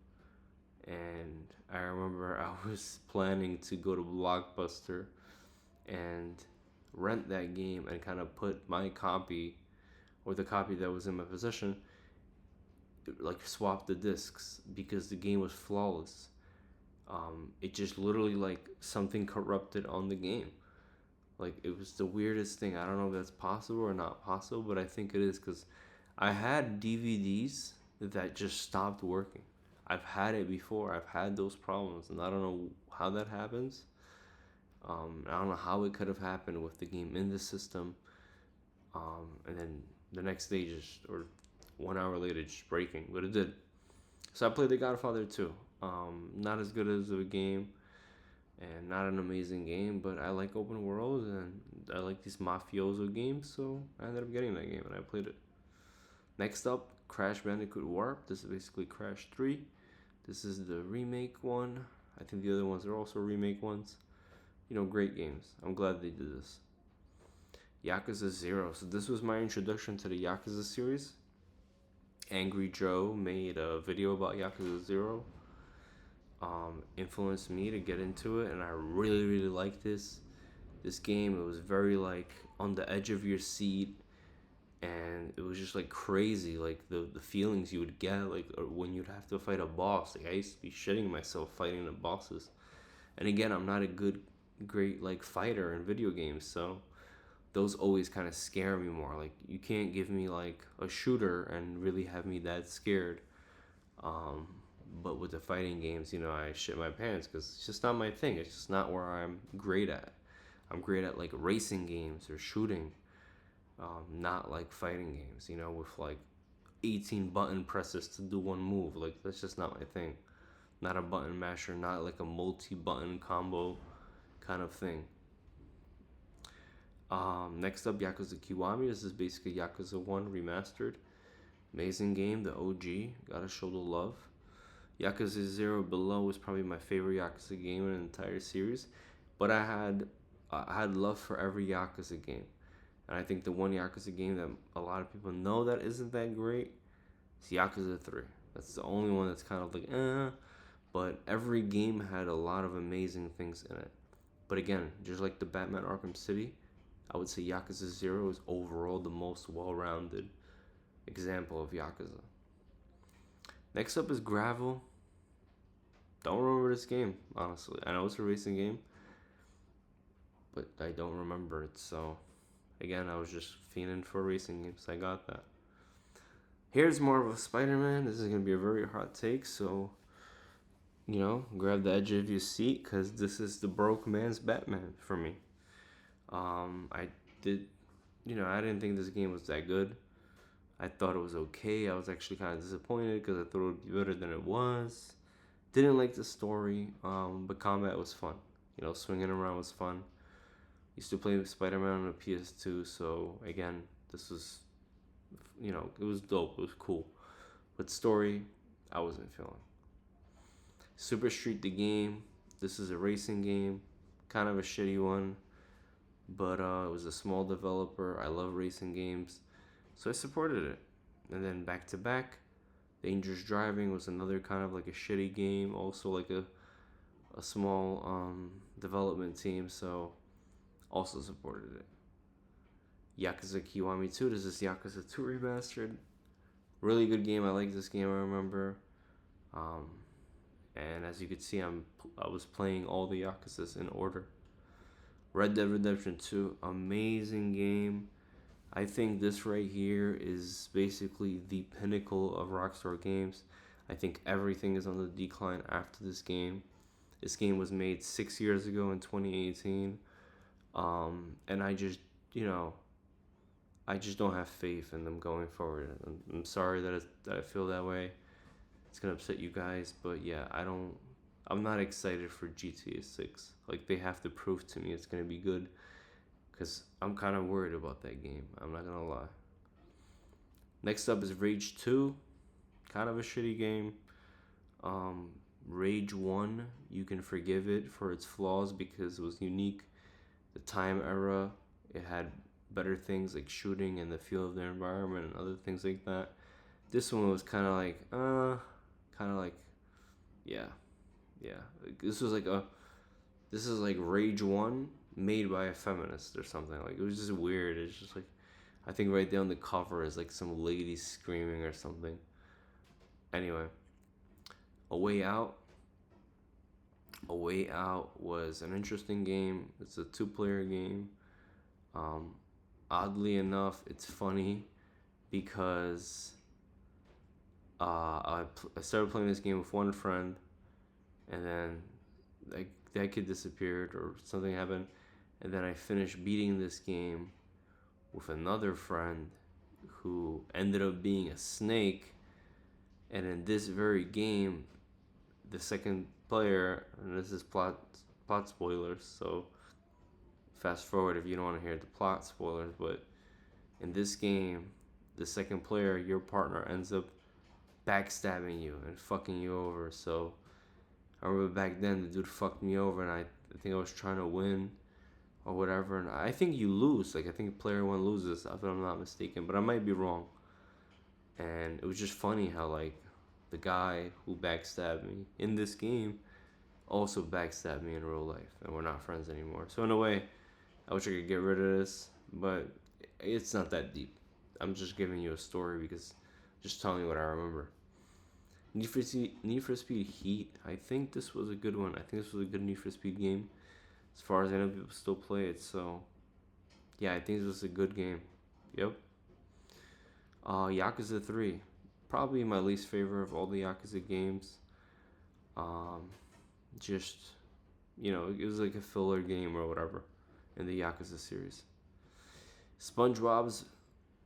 And I remember I was planning to go to Blockbuster and rent that game and kind of put my copy or the copy that was in my possession, like swap the discs because the game was flawless. It just literally like something corrupted on the game. Like, it was the weirdest thing. I don't know if that's possible or not possible, but I think it is because I had DVDs that just stopped working. I've had it before. I've had those problems, and I don't know how that happens. I don't know how it could have happened with the game in the system, and then the next day or 1 hour later, just breaking. But it did. So I played The Godfather 2. Not as good as a game, and not an amazing game, but I like open worlds and I like these mafioso games, so I ended up getting that game and I played it. Next up, Crash Bandicoot Warp. This is basically Crash 3. This is the remake one. I think the other ones are also remake ones. Great games. I'm glad they did this. Yakuza 0. So this was my introduction to the Yakuza series. Angry Joe made a video about Yakuza 0. Influenced me to get into it, and I really liked this game. It was very like on the edge of your seat, and it was just like crazy, like the feelings you would get like when you'd have to fight a boss. Like, I used to be shitting myself fighting the bosses, and again, I'm not a great like fighter in video games, so those always kind of scare me more. Like, you can't give me like a shooter and really have me that scared. um but with the fighting games, I shit my pants because it's just not my thing. It's just not where I'm great at. I'm great at like racing games or shooting, not like fighting games, with like 18 button presses to do one move. Like, that's just not my thing. Not a button masher, not like a multi-button combo kind of thing. Next up, Yakuza Kiwami. This is basically Yakuza 1 remastered. Amazing game, the OG. Gotta show the love. Yakuza 0 Below was probably my favorite Yakuza game in the entire series. But I had love for every Yakuza game. And I think the one Yakuza game that a lot of people know that isn't that great is Yakuza 3. That's the only one that's kind of like, eh. But every game had a lot of amazing things in it. But again, just like the Batman Arkham City, I would say Yakuza 0 is overall the most well rounded example of Yakuza. Next up is Gravel. Don't remember this game, honestly. I know it's a racing game, but I don't remember it. So, again, I was just fiending for racing games. I got that. Here's more of a Spider Man. This is going to be a very hot take, so, grab the edge of your seat because this is the broke man's Batman for me. I did, I didn't think this game was that good. I thought it was okay. I was actually kind of disappointed because I thought it would be better than it was. Didn't like the story, but combat was fun. Swinging around was fun. Used to play Spider Man on a PS2, so again, this was, it was dope. It was cool. But story, I wasn't feeling. Super Street the game. This is a racing game, kind of a shitty one, but it was a small developer. I love racing games, so I supported it. And then back to back, Dangerous Driving was another kind of like a shitty game, also like a small development team, so also supported it. Yakuza Kiwami 2, this is Yakuza 2 remastered. Really good game. I like this game. I remember. Um, and as you can see, I was playing all the Yakuzas in order. Red Dead Redemption 2, amazing game. I think this right here is basically the pinnacle of Rockstar games. I think everything is on the decline after this game. This game was made 6 years ago in 2018. And I just don't have faith in them going forward. I'm sorry that I feel that way. It's gonna upset you guys, but yeah, I'm not excited for GTA 6. Like, they have to prove to me it's gonna be good, because I'm kind of worried about that game. I'm not gonna lie. Next up is Rage 2, kind of a shitty game. Um, Rage 1, you can forgive it for its flaws because it was unique. The time era, it had better things like shooting and the feel of the environment and other things like that. This one was yeah, yeah. This was this is like Rage 1 made by a feminist or something. Like, it was just weird. It's just like, I think right there on the cover is like some lady screaming or something. Anyway, A Way Out. A Way Out was an interesting game. It's a two-player game. Um, Oddly enough, it's funny because I started playing this game with one friend, and then like that kid disappeared or something happened, and then I finished beating this game with another friend who ended up being a snake, and in this very game, the second player, and this is plot spoilers, so fast forward if you don't want to hear the plot spoilers, but in this game, the second player, your partner, ends up backstabbing you and fucking you over. So I remember back then the dude fucked me over, and I think I was trying to win or whatever, and I think you lose. Like, I think player one loses, if I'm not mistaken, but I might be wrong. And it was just funny how, like, the guy who backstabbed me in this game also backstabbed me in real life, and we're not friends anymore. So in a way, I wish I could get rid of this, but it's not that deep. I'm just giving you a story because just telling you what I remember. Need for Speed Heat. I think this was a good one. I think this was a good Need for Speed game. As far as I know, people still play it. So, yeah, I think this was a good game. Yep. Yakuza 3. Probably my least favorite of all the Yakuza games. Um, just, it was like a filler game or whatever in the Yakuza series. SpongeBob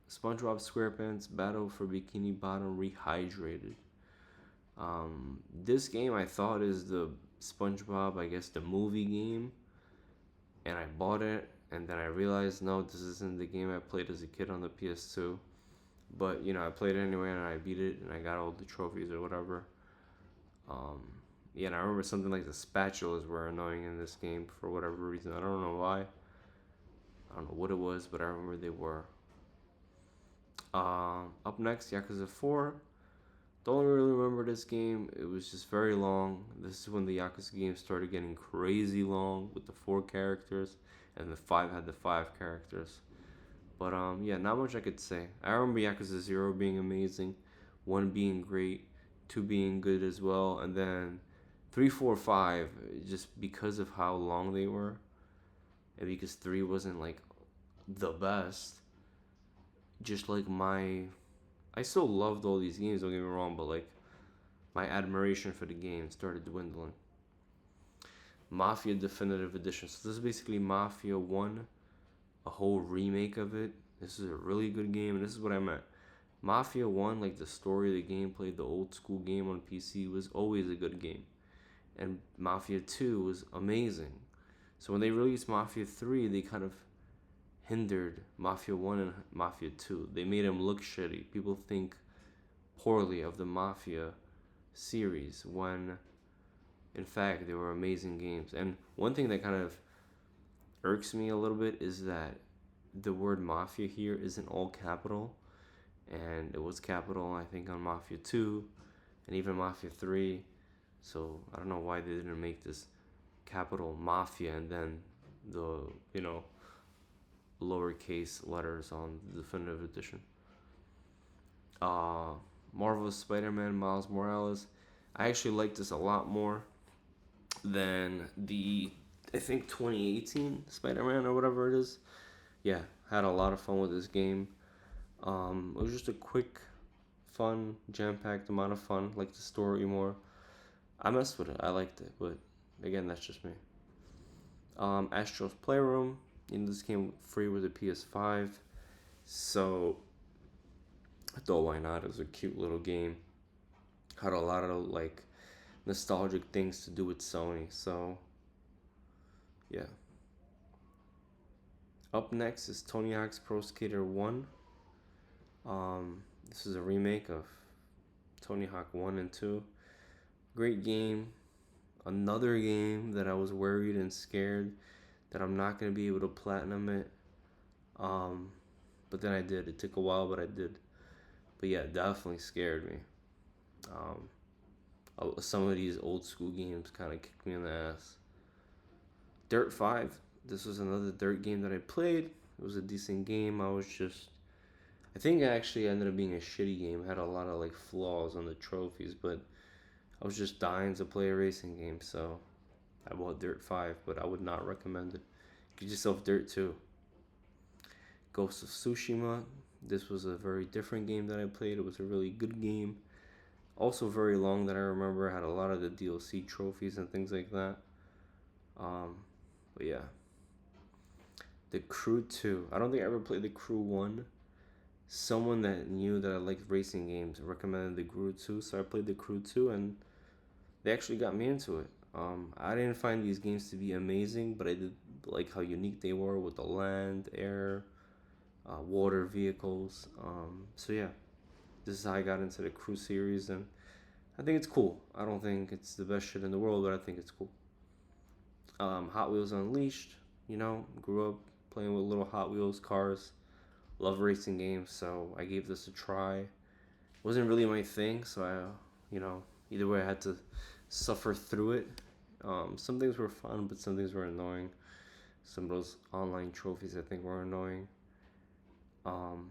SquarePants Battle for Bikini Bottom Rehydrated. This game I thought is the SpongeBob, I guess, the movie game, and I bought it, and then I realized, no, this isn't the game I played as a kid on the PS2. But I played it anyway, and I beat it, and I got all the trophies or whatever. Um, yeah, and I remember something like the spatulas were annoying in this game for whatever reason. I don't know why. I don't know what it was, but I remember they were. Up next, Yakuza 4. Don't really remember this game. It was just very long. This is when the Yakuza games started getting crazy long with the four characters, and the five had the five characters. But yeah, not much I could say. I remember Yakuza 0 being amazing, 1 being great, 2 being good as well, and then 3, 4, 5, just because of how long they were, and because 3 wasn't like the best, just like my. I still loved all these games, don't get me wrong, but like my admiration for the game started dwindling. Mafia Definitive Edition. So this is basically Mafia 1, a whole remake of it. This is a really good game, and this is what I meant. Mafia 1, like the story, the gameplay, the old school game on PC was always a good game. And Mafia 2 was amazing. So when they released Mafia 3, they kind of hindered Mafia 1 and Mafia 2. They made them look shitty. People think poorly of the Mafia series when in fact they were amazing games. And one thing that kind of irks me a little bit is that the word mafia here isn't all capital, and it was capital I think on Mafia 2 and even Mafia 3. So I don't know why they didn't make this capital Mafia and then the, you know, lowercase letters on the definitive edition. Uh Marvel's Spider-Man Miles Morales. I actually like this a lot more than the I think 2018 Spider-Man or whatever it is. Yeah, had a lot of fun with this game. It was just a quick, fun, jam-packed amount of fun. Like the story more. I messed with it. I liked it, but again, that's just me. Astro's Playroom. This came free with the PS5, so I thought why not? It was a cute little game. Had a lot of like nostalgic things to do with Sony. So yeah. Up next is Tony Hawk's Pro Skater 1. This is a remake of Tony Hawk 1 and 2. Great game. Another game that I was worried and scared that I'm not going to be able to platinum it. Um, but then I did. It took a while, but I did. But yeah, it definitely scared me. Some of these old school games kind of kicked me in the ass. Dirt 5. This was another Dirt game that I played. It was a decent game. I think it actually ended up being a shitty game. It had a lot of like flaws on the trophies, but I was just dying to play a racing game, so I bought Dirt 5, but I would not recommend it. Get yourself Dirt 2. Ghost of Tsushima. This was a very different game that I played. It was a really good game. Also very long that I remember. Had a lot of the DLC trophies and things like that. Um, but yeah. The Crew 2. I don't think I ever played the Crew 1. Someone that knew that I liked racing games recommended the Crew 2, so I played the Crew 2 and they actually got me into it. I didn't find these games to be amazing, but I did like how unique they were with the land, air, water vehicles. So yeah, this is how I got into the Crew series, and I think it's cool. I don't think it's the best shit in the world, but I think it's cool. Hot Wheels Unleashed. Grew up playing with little Hot Wheels cars. Love racing games, so I gave this a try. Wasn't really my thing, so either way I had to suffer through it. Some things were fun, but some things were annoying. Some of those online trophies I think were annoying. Um,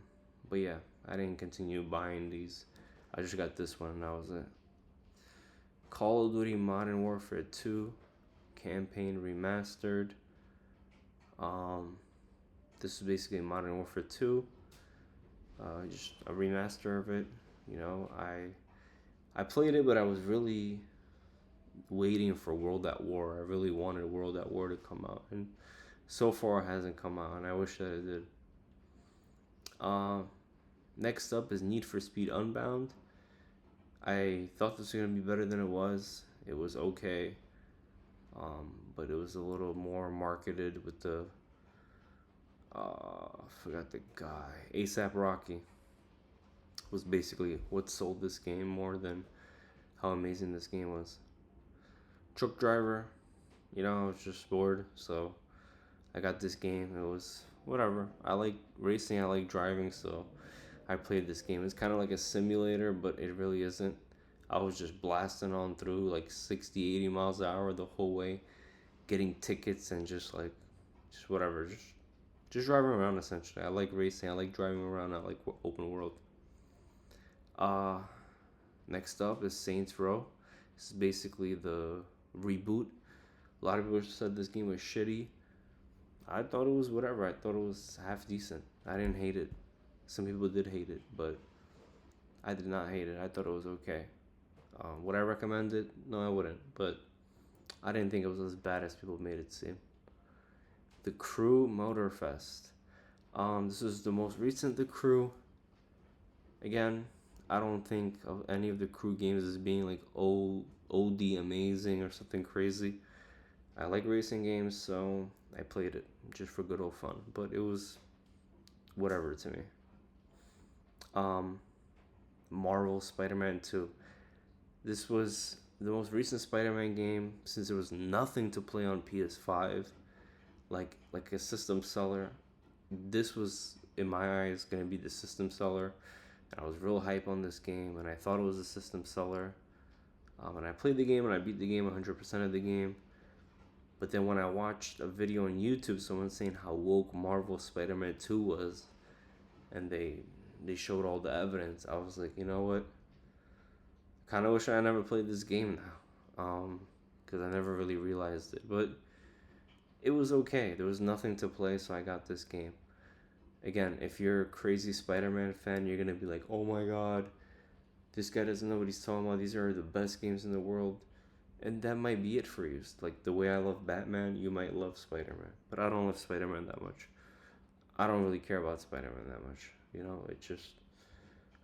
but yeah, I didn't continue buying these. I just got this one and that was it. Call of Duty Modern Warfare 2 campaign remastered. Um, this is basically Modern Warfare 2. Just a remaster of it. I played it, but I was really waiting for World at War. I really wanted World at War to come out, and so far it hasn't come out, and I wish that it did. Uh, Next up is Need for Speed Unbound. I thought this was gonna be better than it was. It was okay, but it was a little more marketed with the I forgot the guy. ASAP Rocky was basically what sold this game more than how amazing this game was. Truck driver, I was just bored, so I got this game. It was whatever. I like racing, I like driving, so I played this game. It's kind of like a simulator, but it really isn't. I was just blasting on through like 60, 80 miles an hour the whole way, getting tickets and just like, just whatever, just driving around essentially. I like racing. I like driving around. I like open world. Uh, Next up is Saints Row. This is basically the reboot. A lot of people said this game was shitty. I thought it was whatever. I thought it was half decent. I didn't hate it. Some people did hate it, but I did not hate it. I thought it was okay. Would I recommend it? No, I wouldn't. But I didn't think it was as bad as people made it seem. The Crew Motorfest. This is the most recent The Crew. Again, I don't think of any of the Crew games as being like OD amazing or something crazy. I like racing games, so I played it just for good old fun. But it was whatever to me. Um, Marvel Spider-Man 2. This was the most recent Spider-Man game since there was nothing to play on PS5, like a system seller. This was in my eyes gonna be the system seller. And I was real hype on this game, and I thought it was a system seller. And I played the game and I beat the game 100% of the game. But then when I watched a video on YouTube, someone saying how woke Marvel Spider-Man 2 was, and they showed all the evidence, I was like, you know what? Kind of wish I never played this game now, because I never really realized it. But it was okay. There was nothing to play, so I got this game. Again, if you're a crazy Spider-Man fan, you're gonna be like, oh my god, this guy doesn't know what he's talking about. These are the best games in the world. And that might be it for you. Like the way I love Batman, you might love Spider-Man. But I don't love Spider-Man that much. I don't really care about Spider-Man that much. You know, it just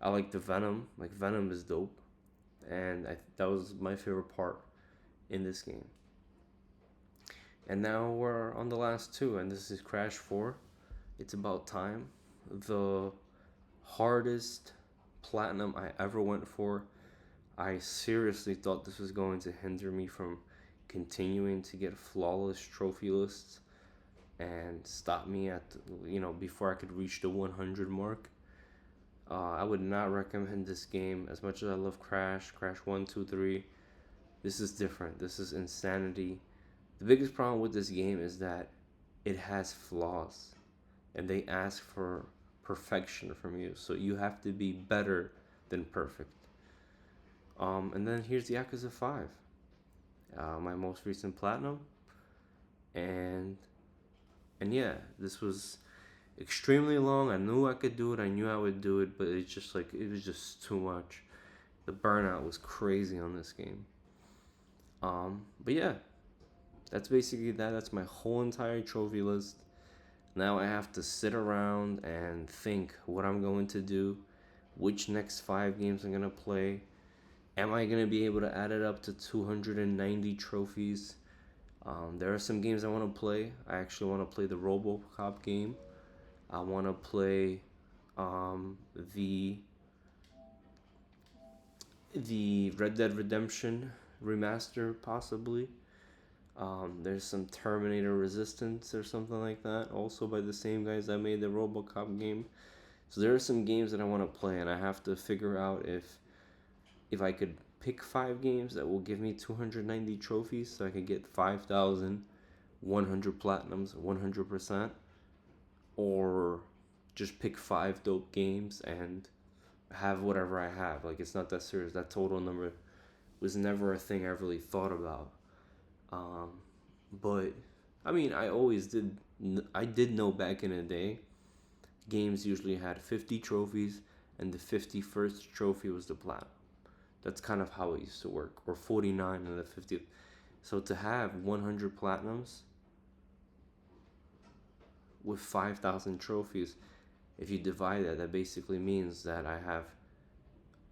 I like the Venom. Like Venom is dope, and that was my favorite part in this game. And now we're on the last two, and this is Crash 4. It's about time. The hardest platinum I ever went for. I seriously thought this was going to hinder me from continuing to get flawless trophy lists and stop me at, before I could reach the 100 mark. I would not recommend this game as much as I love Crash 1, 2, 3. This is different. This is insanity. The biggest problem with this game is that it has flaws and they ask for perfection from you. So you have to be better than perfect. And then here's the Yakuza 5, my most recent platinum. And yeah, this was extremely long. I knew I could do it. I knew I would do it, but it's just like it was just too much. The burnout was crazy on this game. But yeah, that's basically that. That's my whole entire trophy list. Now I have to sit around and think what I'm going to do, which next 5 games I'm gonna play. Am I gonna be able to add it up to 290 trophies? There are some games I want to play. I actually want to play the RoboCop game. I want to play the Red Dead Redemption remaster, possibly. There's some Terminator Resistance or something like that, also by the same guys that made the RoboCop game. So there are some games that I want to play, and I have to figure out if I could pick 5 games that will give me 290 trophies, so I could get 5,100 platinums, 100%, or just pick 5 dope games and have whatever I have. Like, it's not that serious. That total number was never a thing I really thought about. But I mean, I did know back in the day, games usually had 50 trophies, and the 51st trophy was the platinum. That's kind of how it used to work, or 49 and the 50th. So to have 100 platinums with 5,000 trophies, if you divide that, that basically means that I have,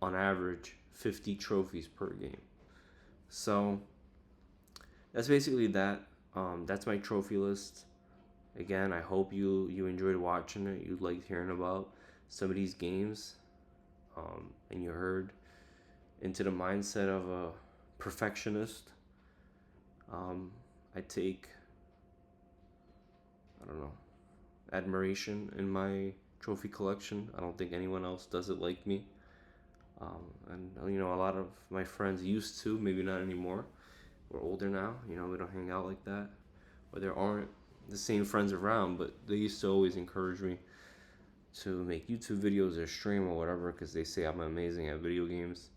on average, 50 trophies per game. So that's basically that. That's my trophy list. Again, I hope you enjoyed watching it. You liked hearing about some of these games, and you heard into the mindset of a perfectionist. I take, I don't know, admiration in my trophy collection. I don't think anyone else does it like me. And you know, a lot of my friends used to, maybe not anymore. We're older now. You know, we don't hang out like that, or there aren't the same friends around. But they used to always encourage me to make YouTube videos or stream or whatever because they say I'm amazing at video games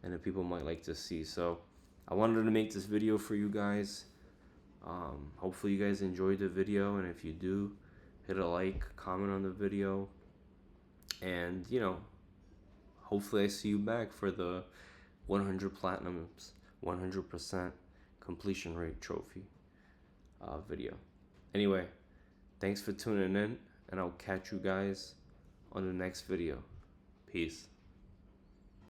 and that people might like to see. So I wanted to make this video for you guys. Hopefully you guys enjoyed the video, and if you do, hit a like, comment on the video, and you know, hopefully I see you back for the 100 platinums, 100% completion rate trophy video. Anyway, thanks for tuning in, and I'll catch you guys on the next video. Peace.